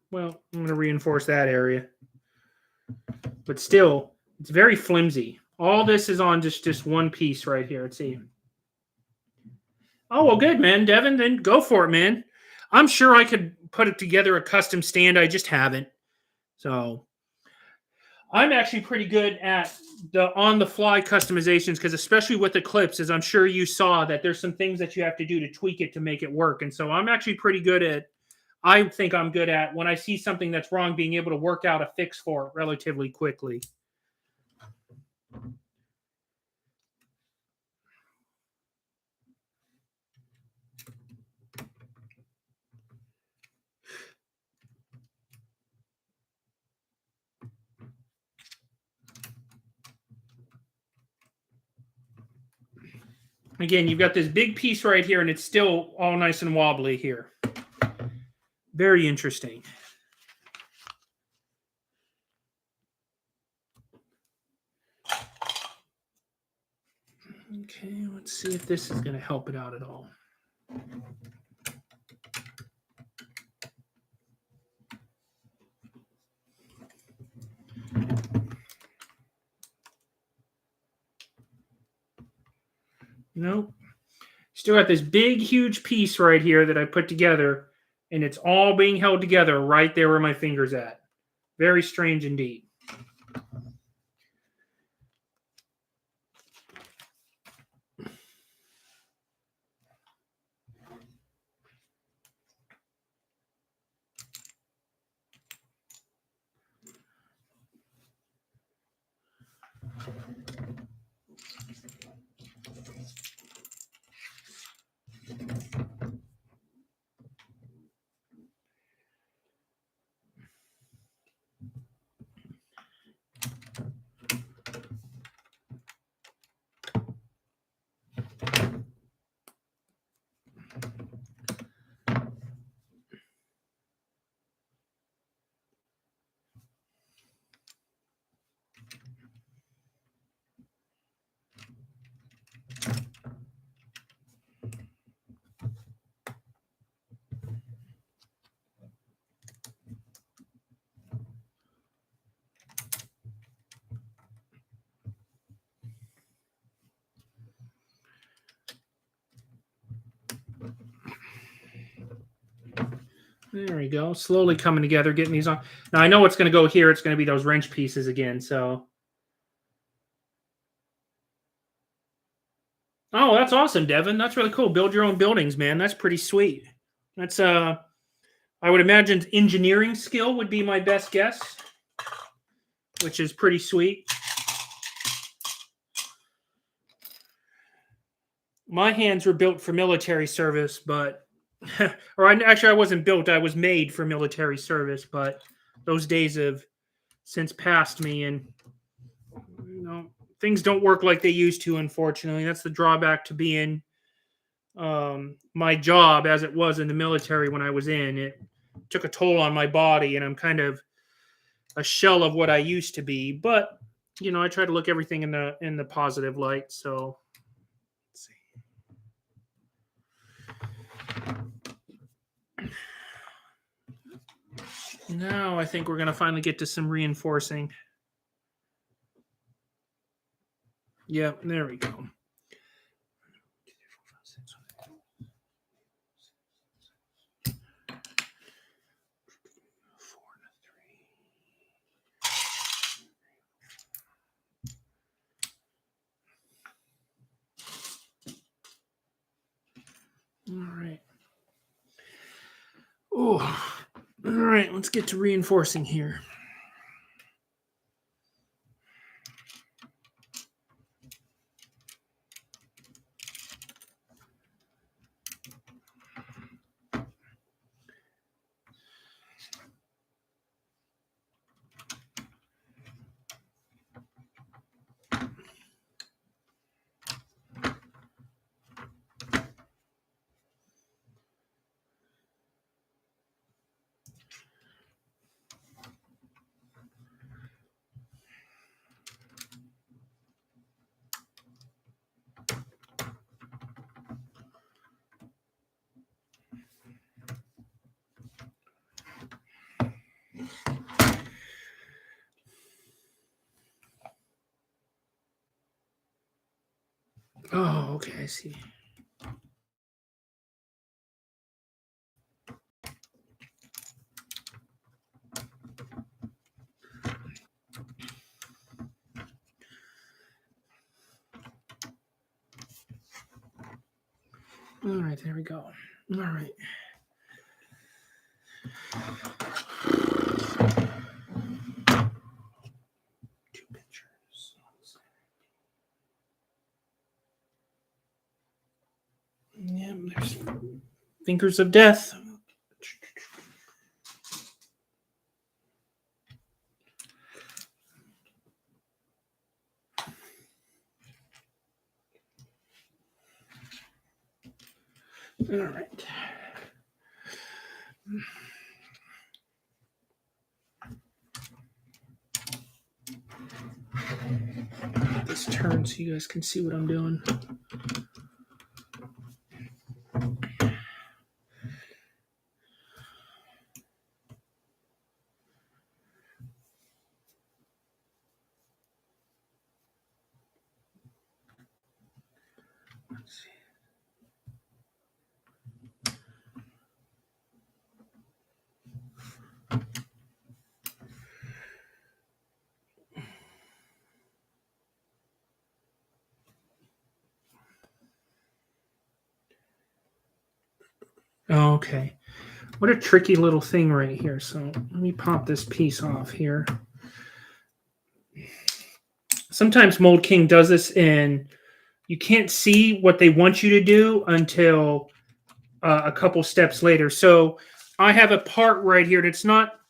A: Well, I'm going to reinforce that area. But still, it's very flimsy. All this is on just one piece right here. Let's see. Oh, well, good, man. Devin, then go for it, man. I'm sure I could put it together a custom stand. I just haven't. So I'm actually pretty good at the on-the-fly customizations because especially with Eclipse, as I'm sure you saw, that there's some things that you have to do to tweak it to make it work. And so I'm actually pretty good at, I think I'm good at, when I see something that's wrong, being able to work out a fix for it relatively quickly. Again, you've got this big piece right here, and it's still all nice and wobbly here. Very interesting. Okay, let's see if this is going to help it out at all. Nope. Still got this big, huge piece right here that I put together, and it's all being held together right there where my finger's at. Very strange indeed. There we go. Slowly coming together, getting these on. Now I know what's going to go here. It's going to be those wrench pieces again. So, oh, that's awesome, Devin. That's really cool. Build your own buildings, man. That's pretty sweet. That's I would imagine engineering skill would be my best guess, which is pretty sweet. My hands were built for military service, but I wasn't built. I was made for military service, but those days have since passed me, and things don't work like they used to. Unfortunately, that's the drawback to being my job as it was in the military when I was in. It took a toll on my body, and I'm kind of a shell of what I used to be. But I try to look everything in the positive light. So let's see. Now I think we're going to finally get to some reinforcing. Yep, there we go. All right. Oh, all right. Let's get to reinforcing here. Oh, okay, I see. All right, there we go. All right. Two pictures. Yeah, there's fingers of death. All right. This turn so you guys can see what I'm doing. Let's see. Okay. What a tricky little thing right here. So let me pop this piece off here. Sometimes Mold King does this and you can't see what they want you to do until a couple steps later. So I have a part right here that's not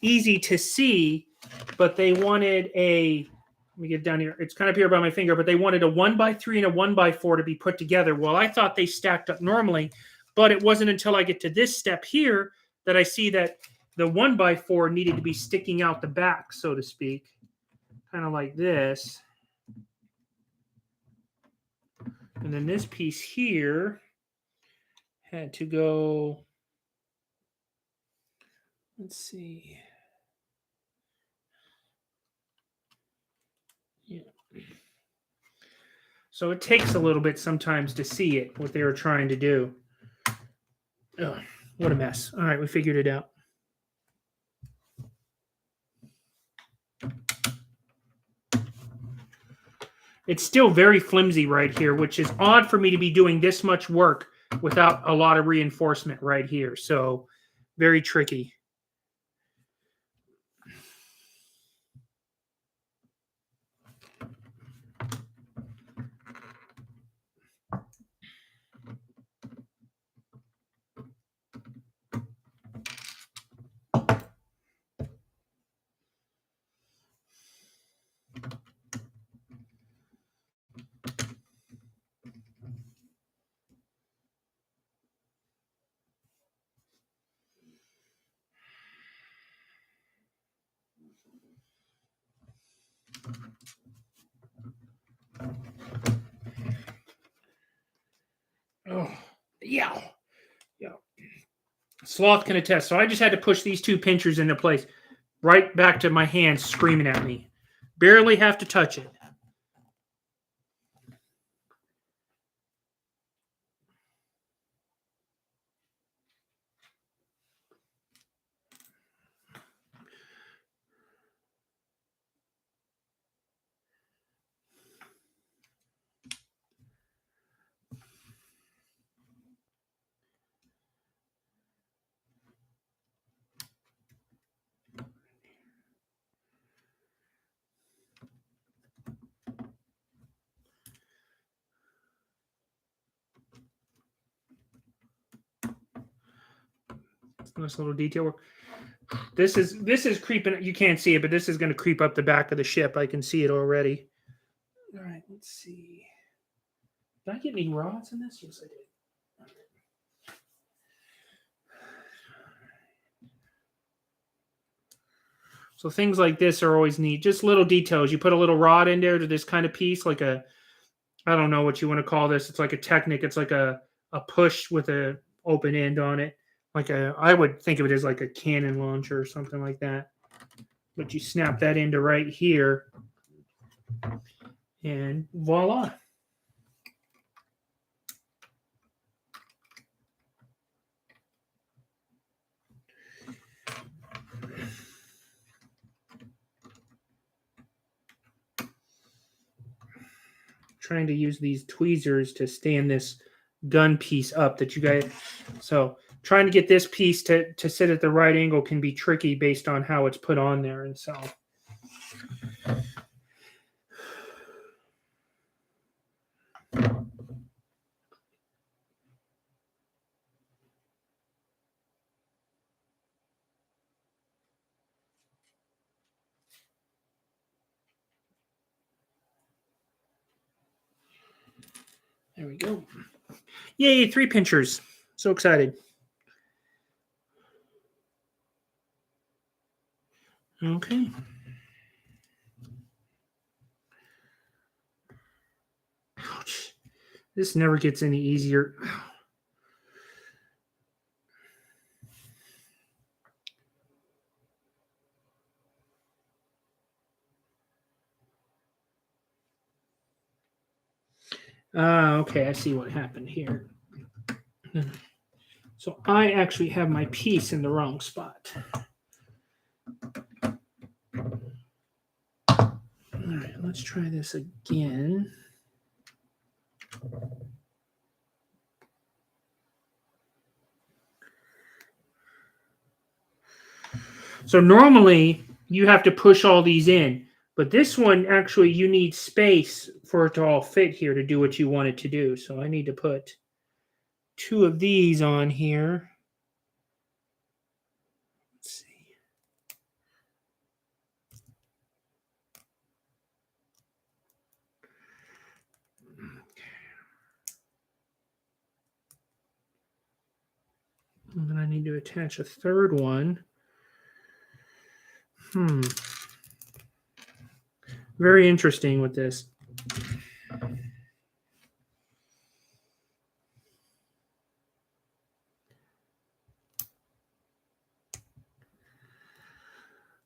A: easy to see, but they wanted a, let me get down here. It's kind of here by my finger, but they wanted a 1x3 and a 1x4 to be put together. Well, I thought they stacked up normally, but it wasn't until I get to this step here that I see that the 1x4 needed to be sticking out the back, so to speak, kind of like this. And then this piece here had to go, let's see. Yeah. So it takes a little bit sometimes to see it, what they were trying to do. Oh, what a mess. All right, we figured it out. It's still very flimsy right here, which is odd for me to be doing this much work without a lot of reinforcement right here. So very tricky. Oh, yeah. Yeah. Sloth can attest. So I just had to push these two pinchers into place, right back to my hands screaming at me. Barely have to touch it. Nice little detail work. This is creeping. You can't see it, but this is going to creep up the back of the ship. I can see it already. All right, let's see. Did I get any rods in this? Yes, I did. So things like this are always neat. Just little details. You put a little rod in there to this kind of piece, like a, I don't know what you want to call this. It's like a Technic. It's like a push with a open end on it. Like a, I would think of it as like a cannon launcher or something like that. But you snap that into right here, and voila. trying to use these tweezers to stand this gun piece up that you guys. So trying to get this piece to sit at the right angle can be tricky based on how it's put on there. And so. There we go. Yay, 3 pinchers. So excited. Okay. Ouch. This never gets any easier. Okay, I see what happened here. So I actually have my piece in the wrong spot. All right, let's try this again. So normally you have to push all these in, but this one actually you need space for it to all fit here to do what you want it to do. So I need to put 2 of these on here. Let's see. And then I need to attach a third one. Very interesting with this.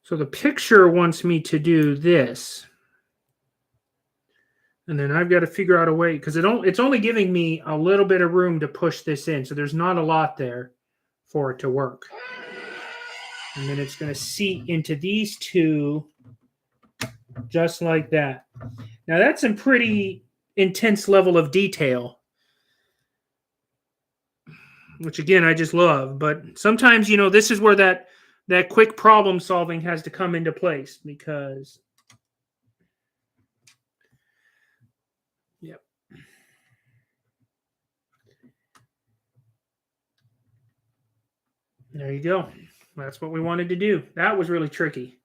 A: So the picture wants me to do this. And then I've got to figure out a way, because it's only giving me a little bit of room to push this in. So there's not a lot there for it to work. And then it's going to seat into these 2 just like that. Now that's a pretty intense level of detail, which again, I just love. But sometimes, this is where that quick problem solving has to come into place, because yep. There you go. That's what we wanted to do. That was really tricky.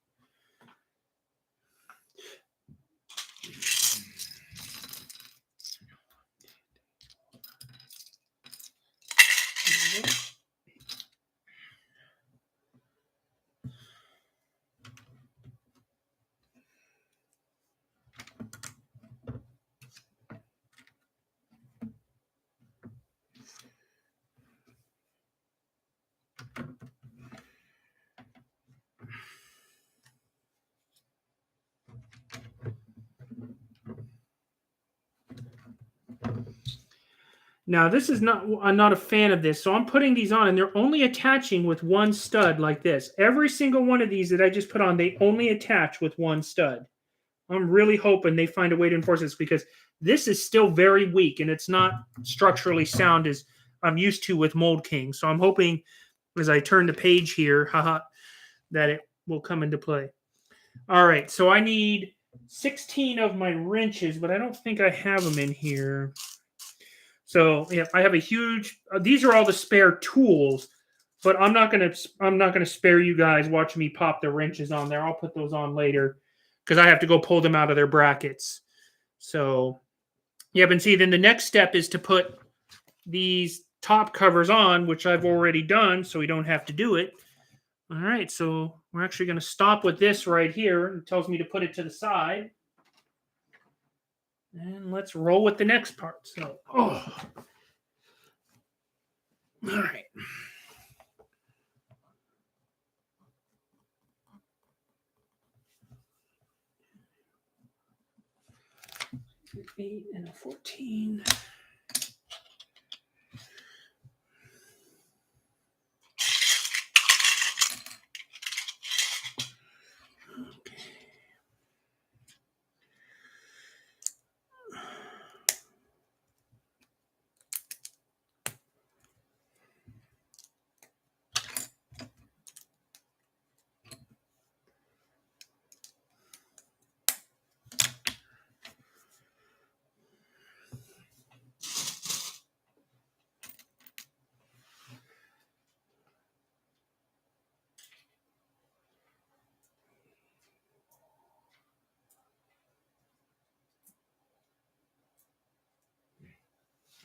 A: Now, this is I'm not a fan of this. So I'm putting these on, and they're only attaching with 1 stud like this. Every single one of these that I just put on, they only attach with 1 stud. I'm really hoping they find a way to enforce this, because this is still very weak and it's not structurally sound as I'm used to with Mould King. So I'm hoping as I turn the page here, that it will come into play. All right, so I need 16 of my wrenches, but I don't think I have them in here. So yeah, I have a huge. These are all the spare tools, but I'm not gonna spare you guys watching me pop the wrenches on there. I'll put those on later, because I have to go pull them out of their brackets. So yeah, but see, then the next step is to put these top covers on, which I've already done, so we don't have to do it. All right, so we're actually going to stop with this right here. It tells me to put it to the side. And let's roll with the next part. So, all right. An 8 and a 14.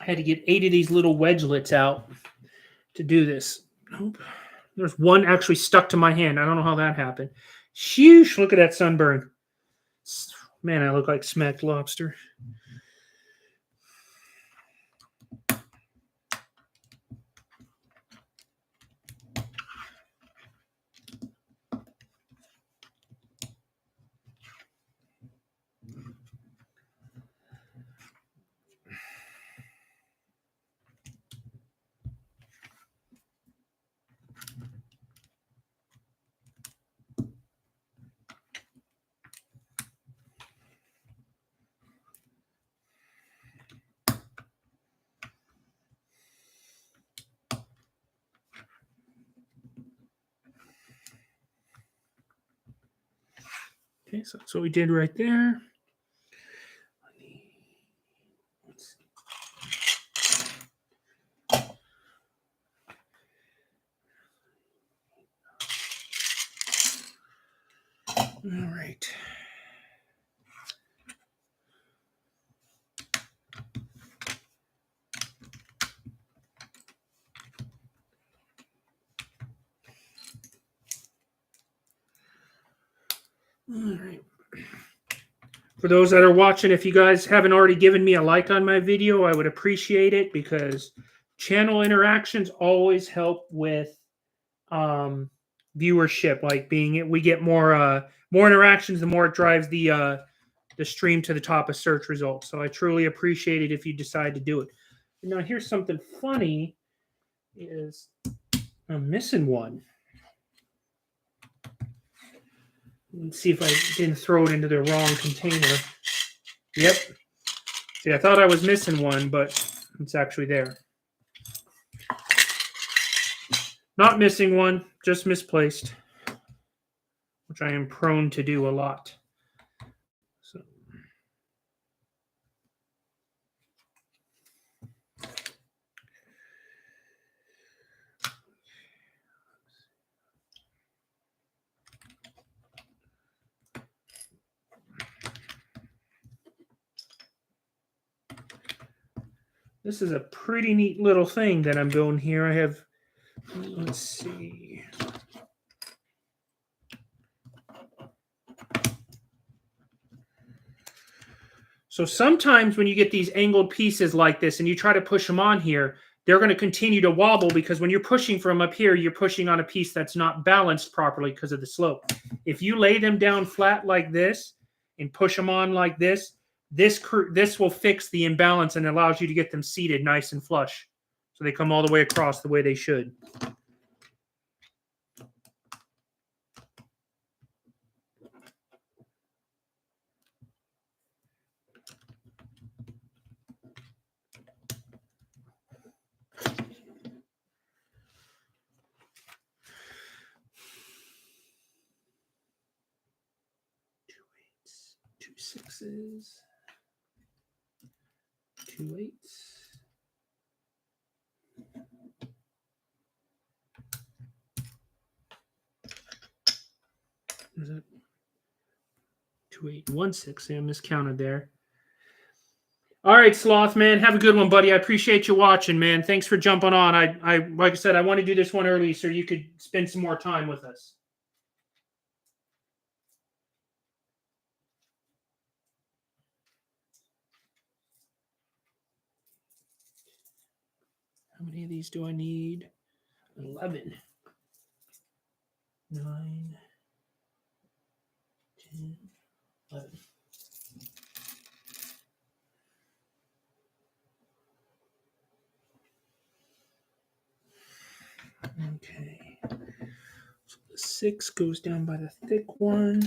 A: I had to get 8 of these little wedgelets out to do this. Nope. There's one actually stuck to my hand. I don't know how that happened. Sheesh, look at that sunburn. Man, I look like smacked lobster. Okay, so that's what we did right there. All right. All right. For those that are watching, if you guys haven't already given me a like on my video, I would appreciate it because channel interactions always help with viewership. Like we get more interactions, the more it drives the stream to the top of search results. So I truly appreciate it if you decide to do it. Now here's something funny: is I'm missing one. Let's see if I didn't throw it into the wrong container. Yep. See, I thought I was missing one, but it's actually there. Not missing one, just misplaced, which I am prone to do a lot. So. This is a pretty neat little thing that I'm building here. I have, let's see. So sometimes when you get these angled pieces like this and you try to push them on here, they're going to continue to wobble because when you're pushing from up here, you're pushing on a piece that's not balanced properly because of the slope. If you lay them down flat like this and push them on like this will fix the imbalance and allows you to get them seated nice and flush. So they come all the way across the way they should. Two sixes, 2 8s. Is it 2 8 1 6? I miscounted there. All right, Sloth, man. Have a good one, buddy. I appreciate you watching, man. Thanks for jumping on. I like I said, I want to do this one early so you could spend some more time with us. How many of these do I need? 11. 9, 10, 11. Okay. So the 6 goes down by the thick one.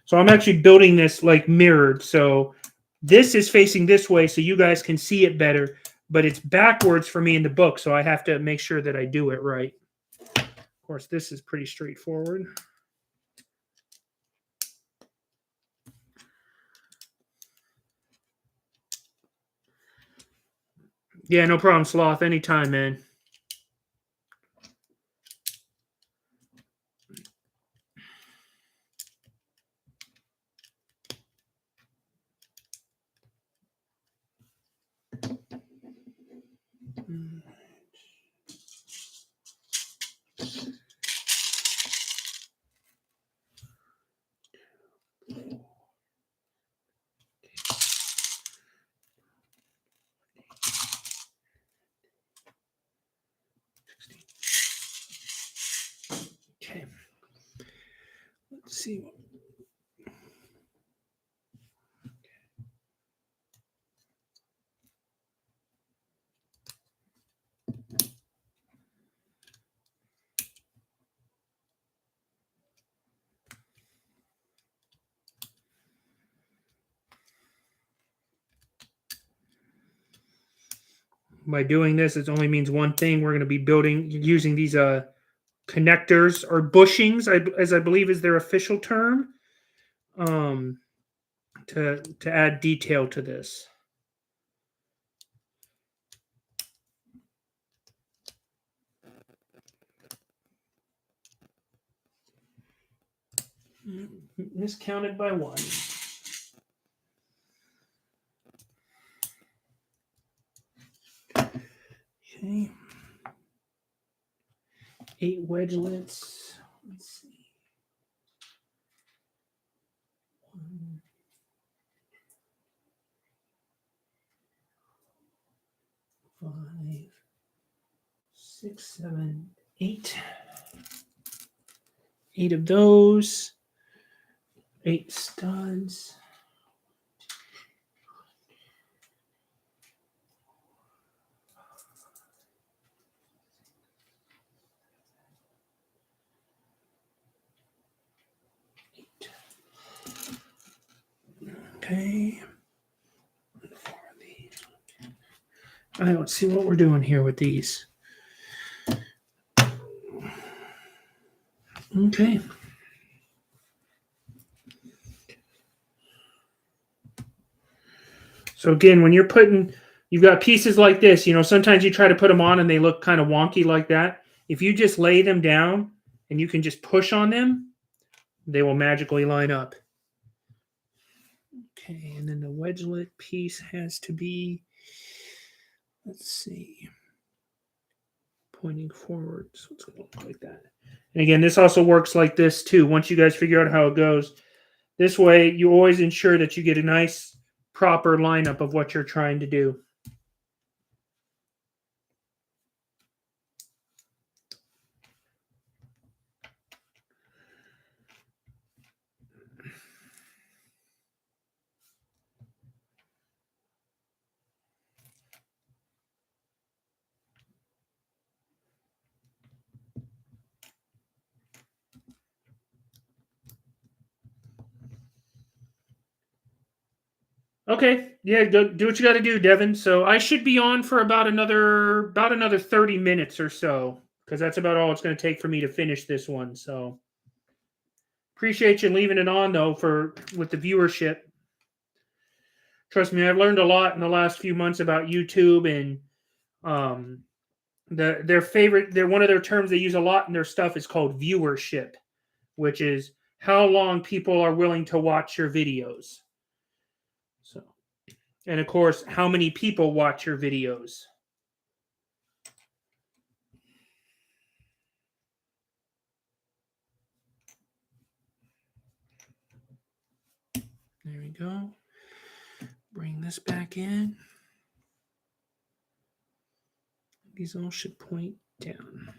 A: So I'm actually building this like mirrored. So this is facing this way so you guys can see it better, but it's backwards for me in the book. So I have to make sure that I do it right. Of course, this is pretty straightforward. Yeah, no problem, Sloth. Anytime, man. Okay. Let's see. By doing this, it only means one thing. We're going to be using these connectors or bushings, as I believe is their official term, to add detail to this. Miscounted by one. Okay. 8 wedgelets. Let's see. 1, 5, 6, 7, 8. 8 of those. 8 studs. Okay. All right, let's see what we're doing here with these. Okay. So again, when you've got pieces like this, sometimes you try to put them on and they look kind of wonky like that. If you just lay them down and you can just push on them, they will magically line up. Okay, and then the wedgelet piece has to be, let's see, pointing forward. So it's going to look like that. And again, this also works like this too. Once you guys figure out how it goes, this way you always ensure that you get a nice, proper lineup of what you're trying to do. Okay, yeah, go do what you got to do, Devin. So I should be on for about another 30 minutes or so, because that's about all it's going to take for me to finish this one. So appreciate you leaving it on though with the viewership. Trust me, I've learned a lot in the last few months about YouTube, and one of their terms they use a lot in their stuff is called viewership, which is how long people are willing to watch your videos. So, and of course, how many people watch your videos. There we go. Bring this back in. These all should point down.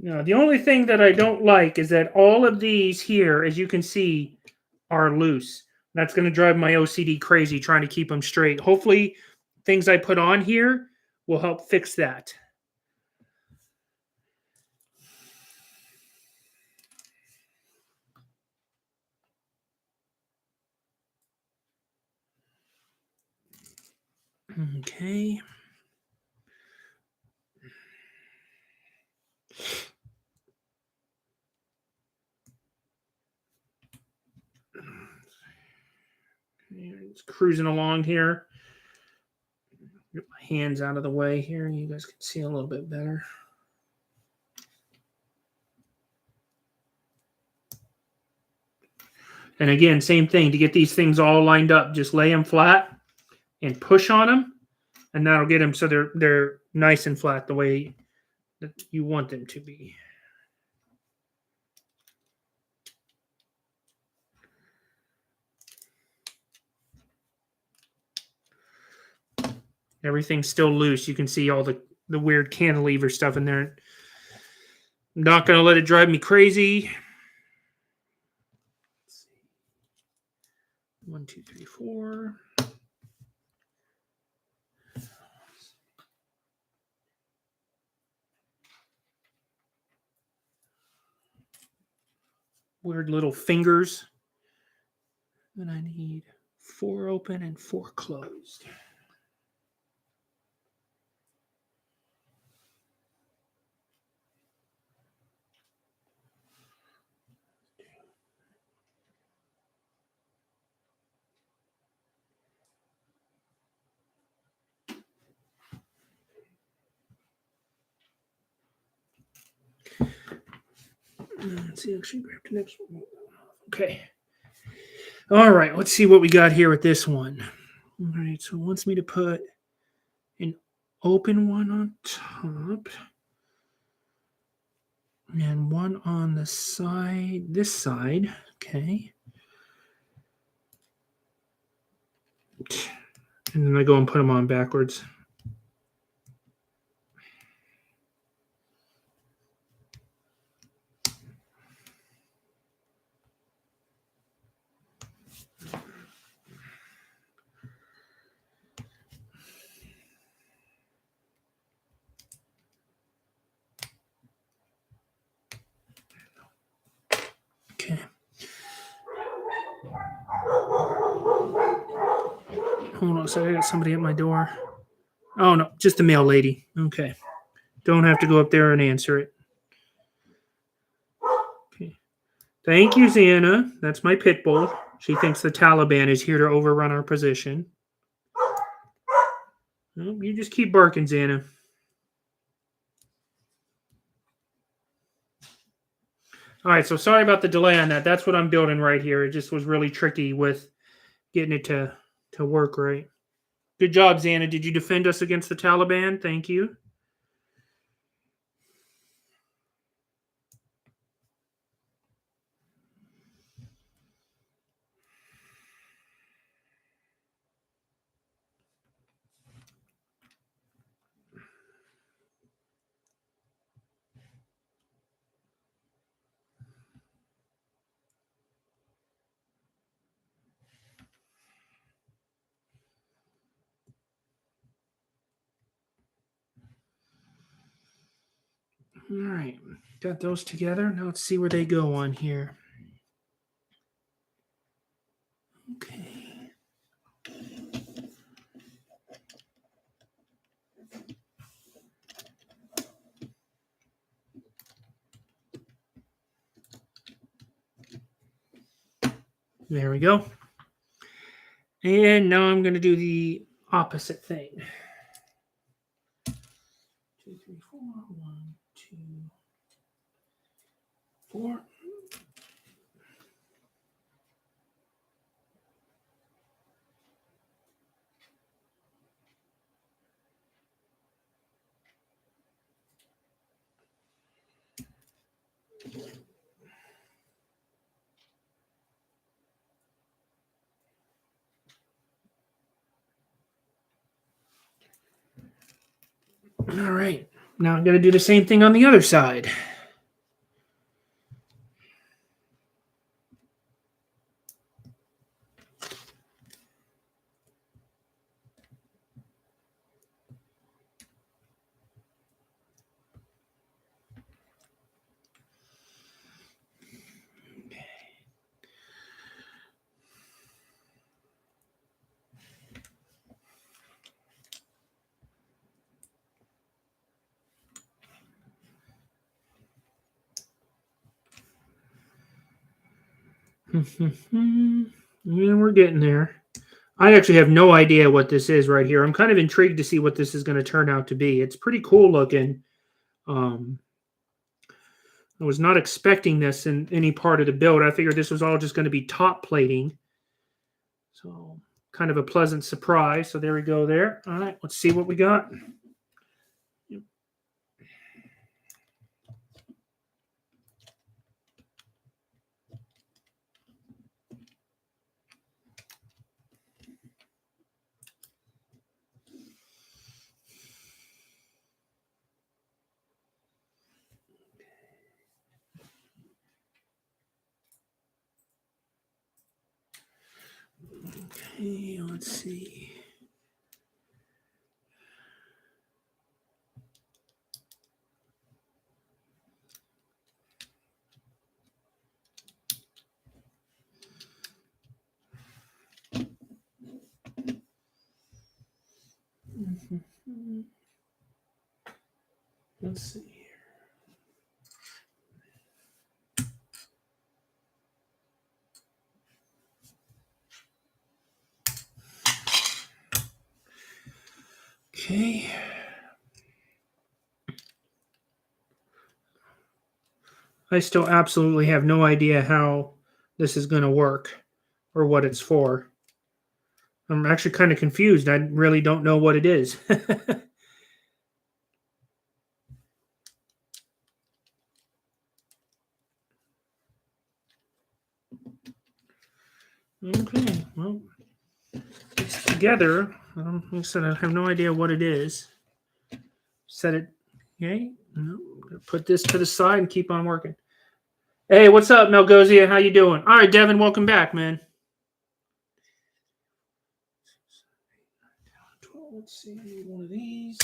A: Now, the only thing that I don't like is that all of these here, as you can see, are loose. That's going to drive my OCD crazy trying to keep them straight. Hopefully, things I put on here will help fix that. Okay. It's cruising along here. Get my hands out of the way here. You guys can see a little bit better. And again, same thing, to get these things all lined up, just lay them flat and push on them, and that'll get them so they're nice and flat the way that you want them to be. Everything's still loose. You can see all the weird cantilever stuff in there. I'm not going to let it drive me crazy. 1, 2, 3, 4. Weird little fingers. Then I need 4 open and 4 closed. Let's see, actually grab the next one. Okay. All right, let's see what we got here with this one. All right, so it wants me to put an open one on top and one on the side, this side. Okay. And then I go and put them on backwards. Okay. Hold on a second. I got somebody at my door. Oh, no, just the mail lady. Okay. Don't have to go up there and answer it. Okay. Thank you, Xana. That's my pit bull. She thinks the Taliban is here to overrun our position. Well, you just keep barking, Xana. All right, so sorry about the delay on that. That's what I'm building right here. It just was really tricky with getting it to work right. Good job, Xana. Did you defend us against the Taliban? Thank you. All right, got those together. Now let's see where they go on here. Okay. There we go. And now I'm going to do the opposite thing. 2, 3, 4. 1, 2, 4. All right. Now I'm going to do the same thing on the other side. And we're getting there. I actually have no idea what this is right here. I'm kind of intrigued to see what this is going to turn out to be. It's pretty cool looking. I was not expecting this in any part of the build. I figured this was all just going to be top plating. So kind of a pleasant surprise. So there we go there. All right, let's see what we got. Okay, let's see. Let's see here. Okay. I still absolutely have no idea how this is going to work or what it's for. I'm actually kind of confused. I really don't know what it is. Okay, well, it's together. Like I said, I have no idea what it is. Set it. Okay, put this to the side and keep on working. Hey, what's up, Melgozia? How you doing? All right, Devin, welcome back, man. Let's see, one of these.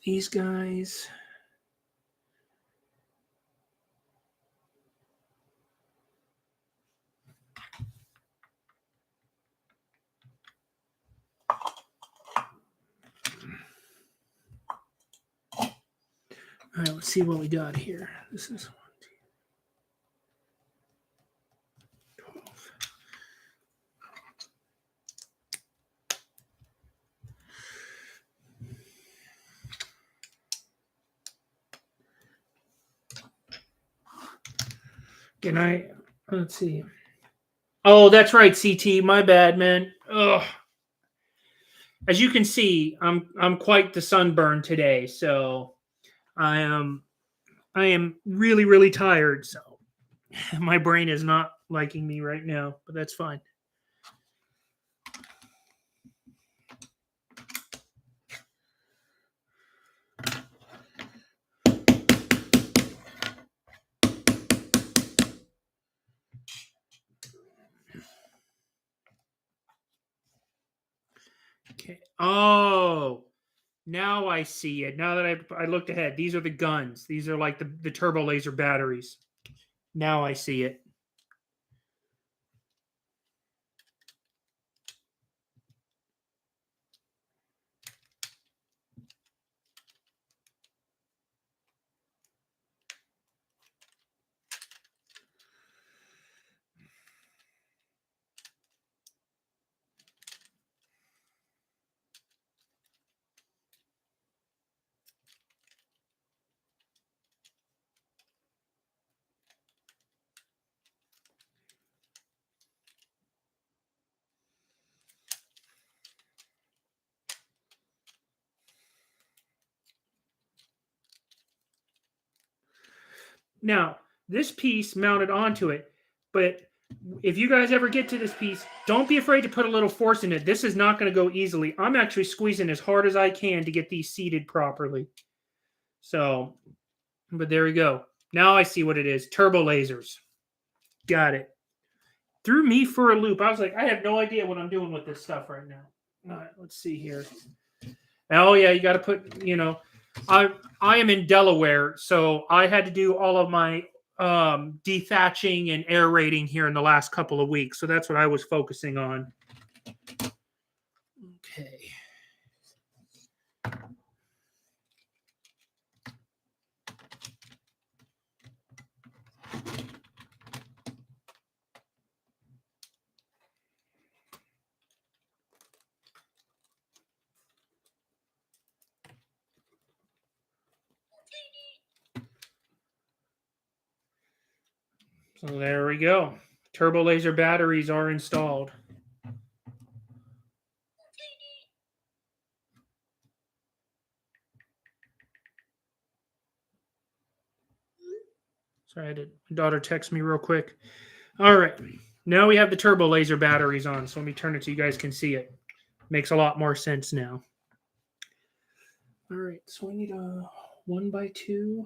A: These guys. All right, let's see what we got here. This is 12. Can I? Let's see. Oh, that's right, CT. My bad, man. Ugh. As you can see, I'm quite the sunburn today, so I am really tired. So my brain is not liking me right now, but that's fine. Okay. Oh, now I see it. Now that I looked ahead, these are the guns. These are like the turbo laser batteries. Now I see it. Now, this piece mounted onto it, but if you guys ever get to this piece, don't be afraid to put a little force in it. This is not going to go easily. I'm actually squeezing as hard as I can to get these seated properly. So, but there we go. Now I see what it is. Turbo lasers. Got it. Threw me for a loop. I was like, I have no idea what I'm doing with this stuff right now. All right, let's see here. Oh yeah, you got to put, I am in Delaware, so I had to do all of my dethatching and aerating here in the last couple of weeks. So that's what I was focusing on. Okay. So there we go. Turbo laser batteries are installed. Sorry, my daughter text me real quick. All right. Now we have the turbo laser batteries on. So let me turn it so you guys can see it. Makes a lot more sense now. All right. So I need a 1x2.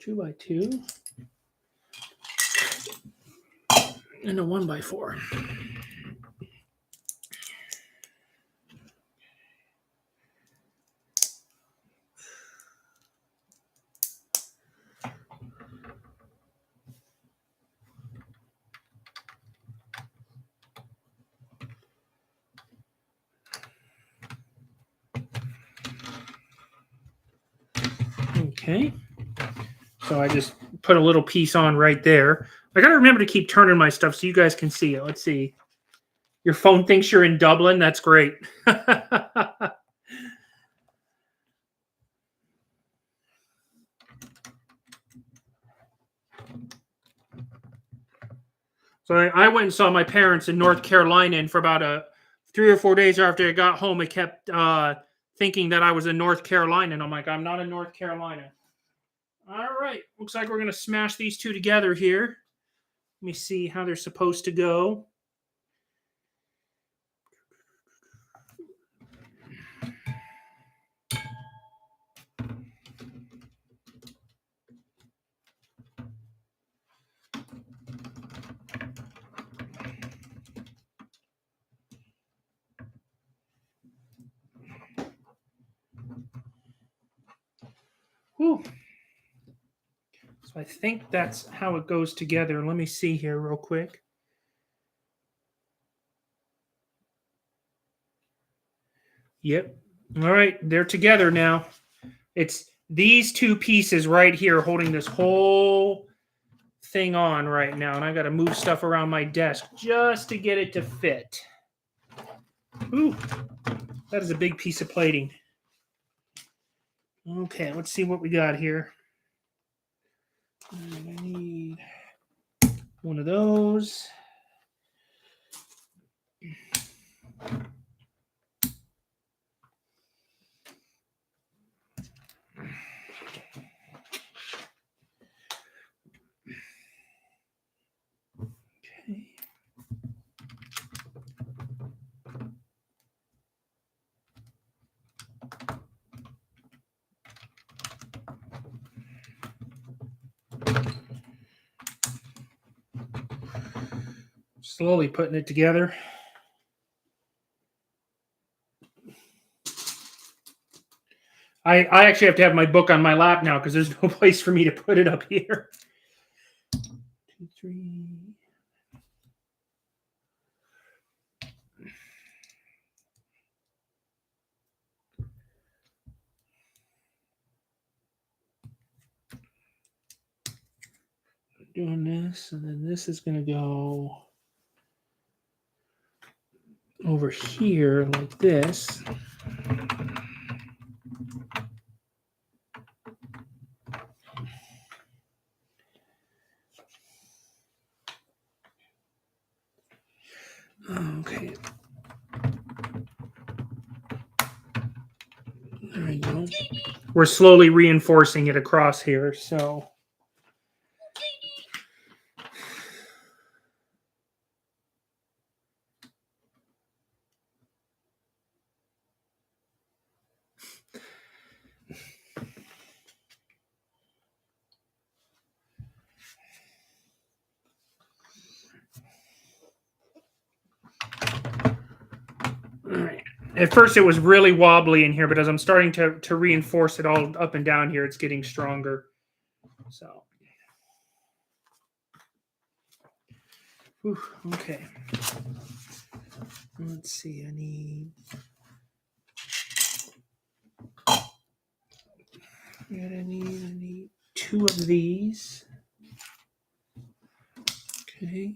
A: 2x2. And a 1x4. Okay. So I just put a little piece on right there. I got to remember to keep turning my stuff so you guys can see it. Let's see. Your phone thinks you're in Dublin. That's great. So I went and saw my parents in North Carolina, and for about 3 or 4 days after I got home, it kept thinking that I was in North Carolina, and I'm like, I'm not in North Carolina. All right, looks like we're going to smash these two together here. Let me see how they're supposed to go. Whew. So I think that's how it goes together. Let me see here real quick. Yep. All right, they're together now. It's these two pieces right here holding this whole thing on right now, and I got to move stuff around my desk just to get it to fit. Ooh, that is a big piece of plating. Okay, let's see what we got here. I need one of those. Okay. Slowly putting it together. I actually have to have my book on my lap now because there's no place for me to put it up here. 2, 3. Doing this, and then this is going to go over here like this. Okay. There we go. We're slowly reinforcing it across here, so. At first it was really wobbly in here, but as I'm starting to reinforce it all up and down here, it's getting stronger. So, whew, okay. Let's see, I need two of these. Okay.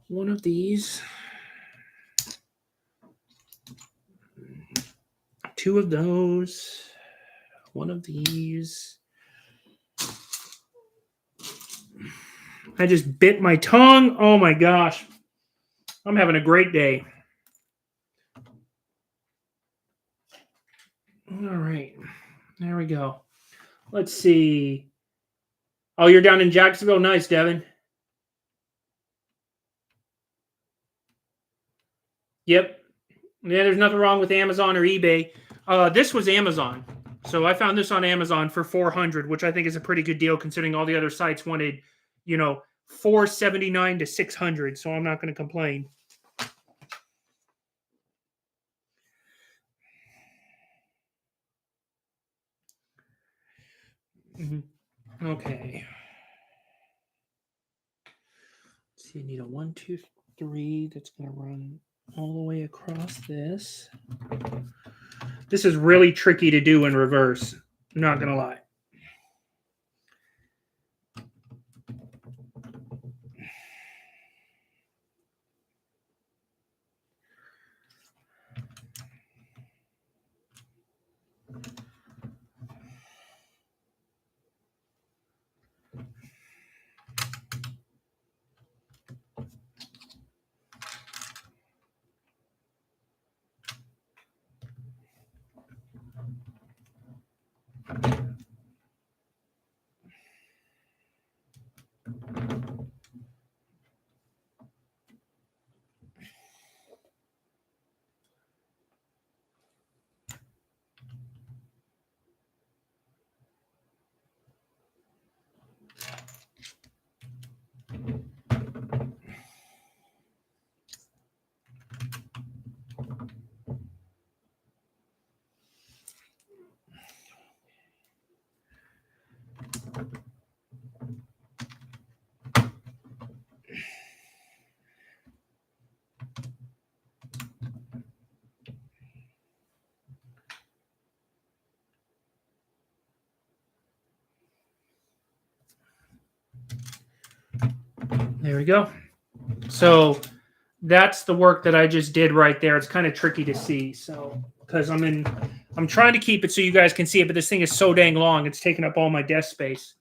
A: One of these. Two of those. one of these. I just bit my tongue. Oh my gosh. I'm having a great day. All right. There we go. Let's see. Oh, you're down in Jacksonville? Nice, Devin. Yep. Yeah, there's nothing wrong with Amazon or eBay. This was Amazon. So I found this on Amazon for $400, which I think is a pretty good deal considering all the other sites wanted, $479 to $600. So I'm not going to complain. Mm-hmm. Okay. Let's see, I need a 1, 2, 3 that's going to run all the way across this. This is really tricky to do in reverse. I'm not going to lie. There we go. So that's the work that I just did right there. It's kind of tricky to see. So because I'm trying to keep it so you guys can see it, but this thing is so dang long, it's taking up all my desk space.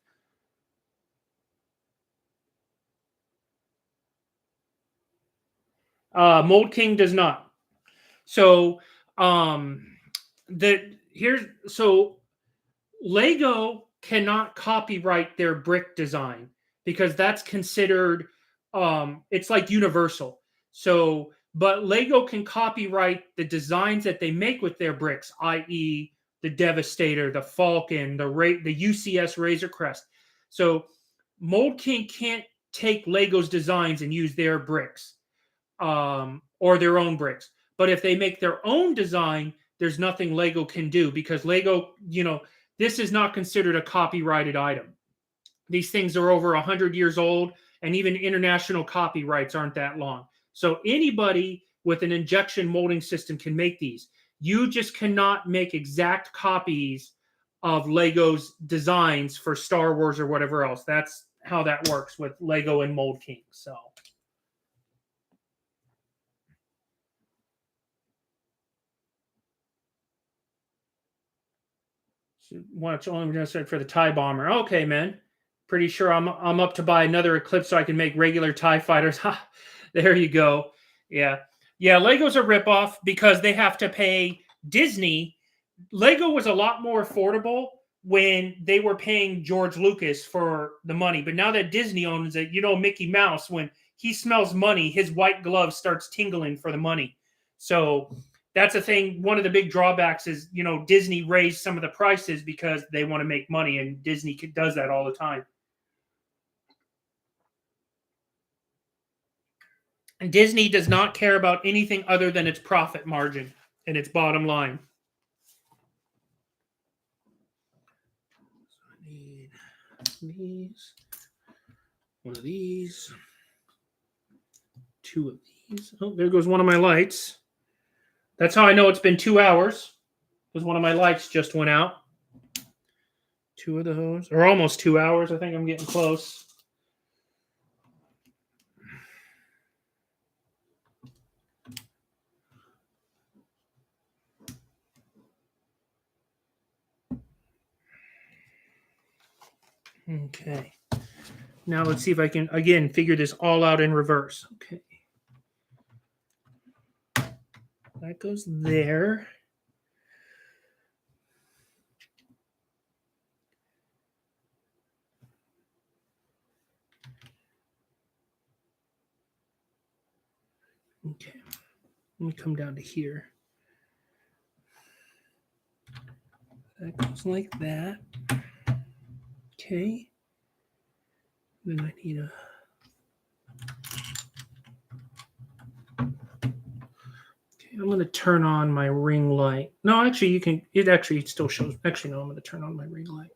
A: Mold King does not. So Lego cannot copyright their brick design because that's considered it's like universal. So but Lego can copyright the designs that they make with their bricks, i.e. the Devastator, the Falcon, the UCS Razor Crest. So Mold King can't take Lego's designs and use their bricks or their own bricks. But if they make their own design, there's nothing Lego can do because Lego, this is not considered a copyrighted item. These things are over 100 years old, and even international copyrights aren't that long. So anybody with an injection molding system can make these. You just cannot make exact copies of Lego's designs for Star Wars or whatever else. That's how that works with Lego and Mold King. So watch only necessary for the TIE bomber. Okay, man. Pretty sure I'm up to buy another Eclipse so I can make regular TIE fighters. Ha, there you go. Yeah. Yeah, Lego's a ripoff because they have to pay Disney. Lego was a lot more affordable when they were paying George Lucas for the money. But now that Disney owns it, Mickey Mouse, when he smells money, his white glove starts tingling for the money. So that's a thing. One of the big drawbacks is, Disney raised some of the prices because they want to make money, and Disney does that all the time. And Disney does not care about anything other than its profit margin and its bottom line. So I need these, one of these, two of these. Oh, there goes one of my lights. That's how I know it's been 2 hours, because one of my lights just went out. Two of those, or almost 2 hours. I think I'm getting close. Okay. Now let's see if I can, again, figure this all out in reverse. Okay. That goes there. Okay. Let me come down to here. That goes like that. Okay. Then I need a... Okay, I'm going to turn on my ring light. No, actually, you can... It actually still shows... Actually, no, I'm going to turn on my ring light.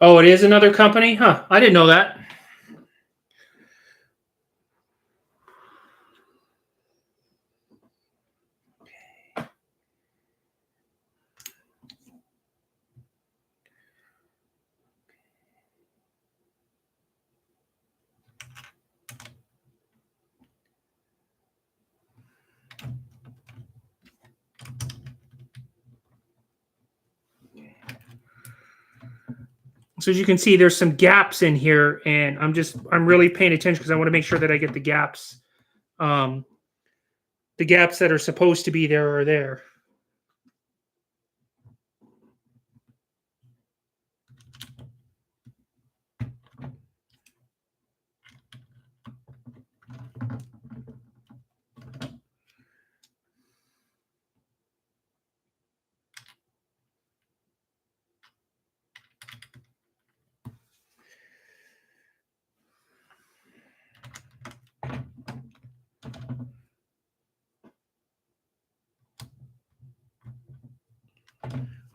A: Oh, it is another company? Huh. I didn't know that. So as you can see, there's some gaps in here, and I'm really paying attention because I want to make sure that I get the gaps. The gaps that are supposed to be there are there.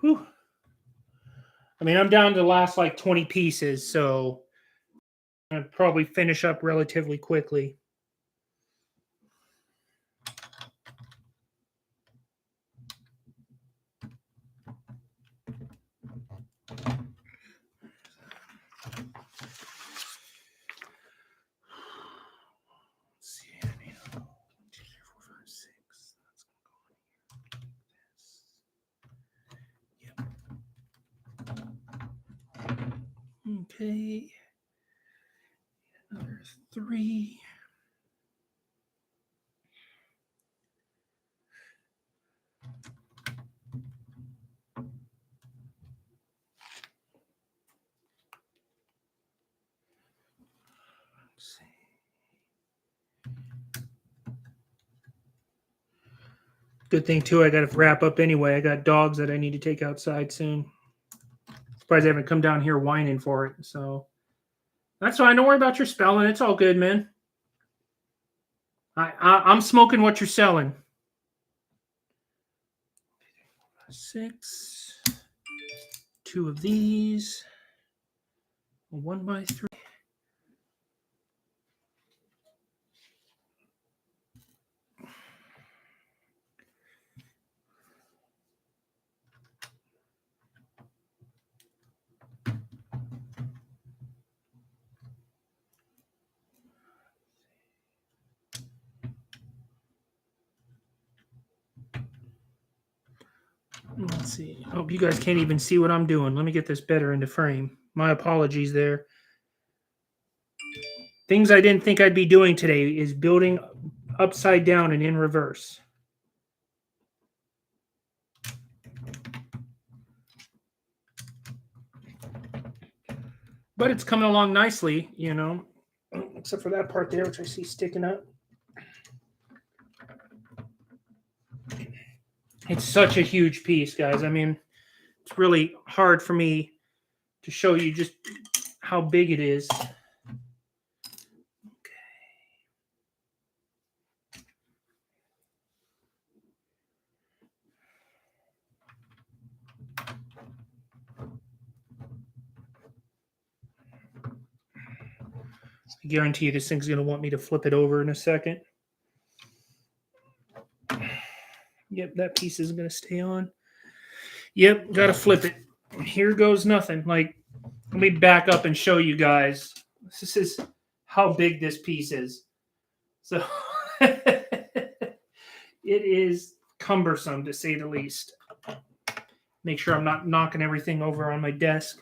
A: Whew. I mean, I'm down to the last like 20 pieces, so I'll probably finish up relatively quickly. Okay. Another 3. Let's see. Good thing too, I got to wrap up anyway. I got dogs that I need to take outside soon. Surprised they haven't come down here whining for it. So that's fine. Don't worry about your spelling. It's all good, man. I'm smoking what you're selling. 6. 2 of these. 1 by 3. Let's see. I hope you guys can't even see what I'm doing. Let me get this better into frame. My apologies there. Things I didn't think I'd be doing today is building upside down and in reverse. But it's coming along nicely, you know, except for that part there, which I see sticking up. It's such a huge piece, guys. I mean, it's really hard for me to show you just how big it is. I guarantee you this thing's going to want me to flip it over in a second. Yep, that piece is going to stay on. Yep, got to flip it. Here goes nothing. Like, let me back up and show you guys. This is how big this piece is. So it is cumbersome, to say the least. Make sure I'm not knocking everything over on my desk.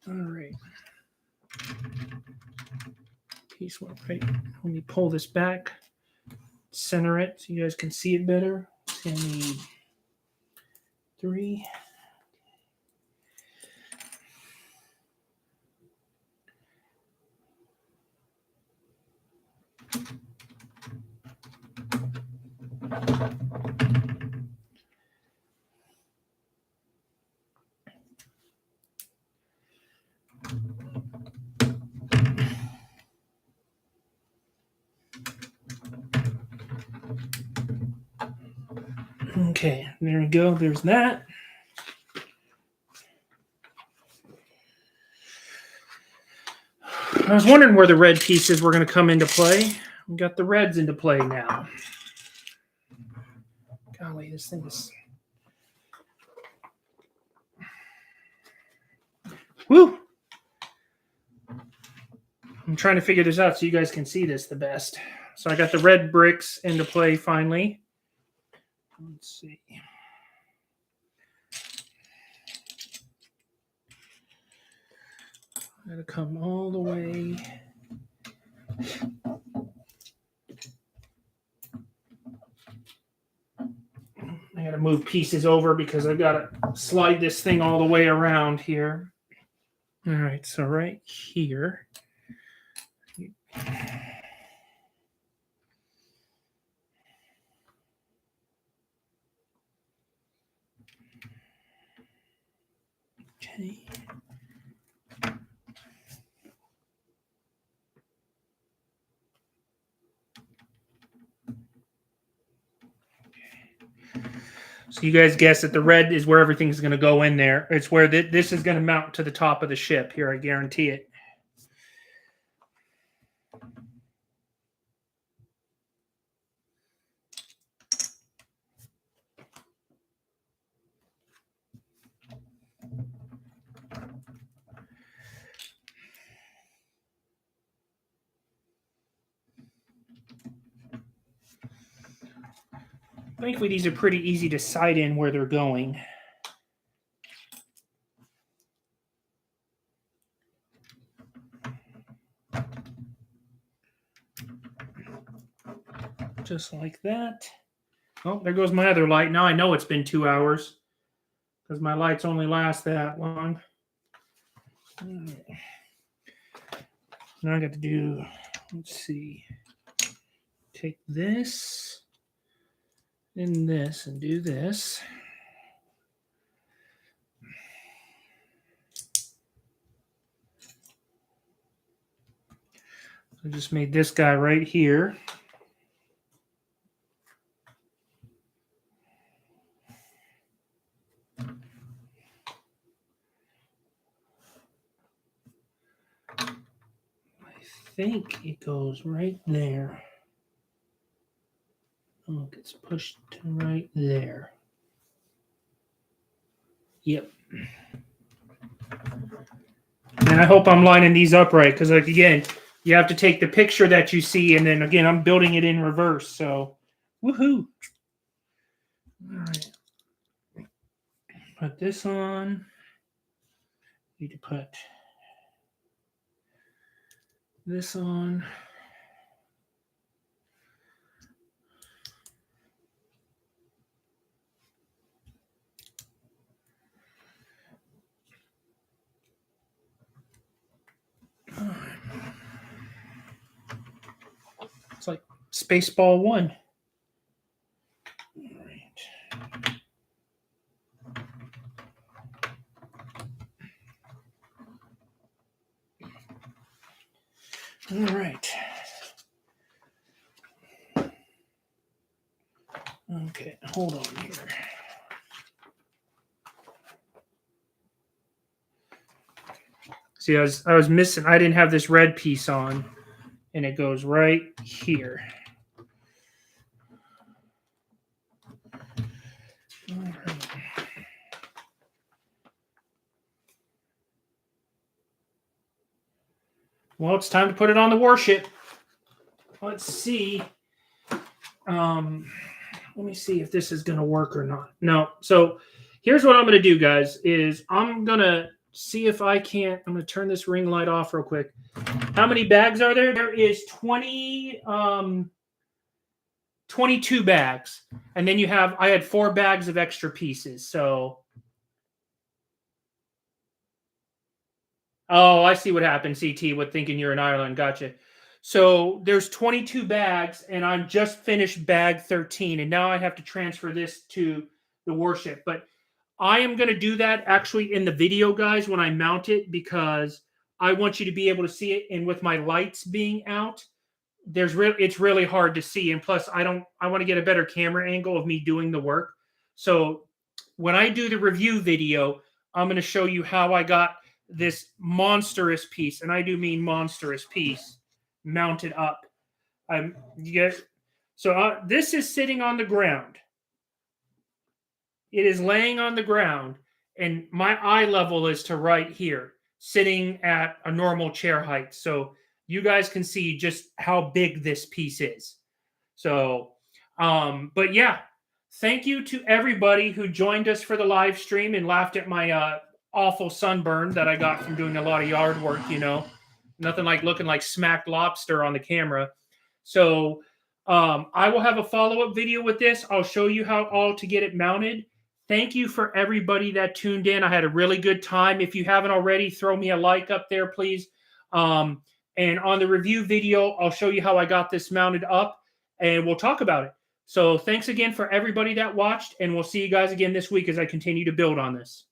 A: All right. Piece went right. Let me pull this back, center it so you guys can see it better. So I need 3. Okay, there we go. There's that. I was wondering where the red pieces were going to come into play. We got the reds into play now. Golly, this thing is... Woo! I'm trying to figure this out so you guys can see this the best. So I got the red bricks into play finally. Let's see. Gotta come all the way. I gotta move pieces over because I've got to slide this thing all the way around here. All right, so right here. Okay. So you guys guess that the red is where everything's going to go in there. It's where this is going to mount to the top of the ship here. I guarantee it. Thankfully, these are pretty easy to sight in where they're going. Just like that. Oh, there goes my other light. Now I know it's been 2 hours because my lights only last that long. Now I got to do, let's see, take this and this and do this. I just made this guy right here. I think it goes right there. Oh, it gets pushed to right there. Yep. And I hope I'm lining these up right because, like, again, you have to take the picture that you see, and then again, I'm building it in reverse. So, woohoo! All right. Put this on. Need to put this on. It's like Spaceball 1. All right. All right. Okay, hold on here. See, I was missing. I didn't have this red piece on, and it goes right here. All right. Well, it's time to put it on the warship. let's see. Let me see if this is going to work or not. No. So here's what I'm going to do, guys, is I'm going to see if I can't. I'm going to turn this ring light off real quick. How many bags are there? There is 22 bags. And then I had 4 bags of extra pieces. So, oh, I see what happened, CT, with thinking you're in Ireland. Gotcha. So there's 22 bags, and I'm just finished bag 13, and now I have to transfer this to the warship. But I am going to do that actually in the video, guys, when I mount it, because I want you to be able to see it. And with my lights being out, it's really hard to see. And plus, I want to get a better camera angle of me doing the work. So when I do the review video, I'm going to show you how I got this monstrous piece, and I do mean monstrous piece, mounted up. This is sitting on the ground. It is laying on the ground, and my eye level is to right here, sitting at a normal chair height. So you guys can see just how big this piece is. So, but yeah, thank you to everybody who joined us for the live stream and laughed at my awful sunburn that I got from doing a lot of yard work, Nothing like looking like smacked lobster on the camera. So I will have a follow-up video with this. I'll show you how all to get it mounted. Thank you for everybody that tuned in. I had a really good time. If you haven't already, throw me a like up there, please. And on the review video, I'll show you how I got this mounted up, and we'll talk about it. So thanks again for everybody that watched, and we'll see you guys again this week as I continue to build on this.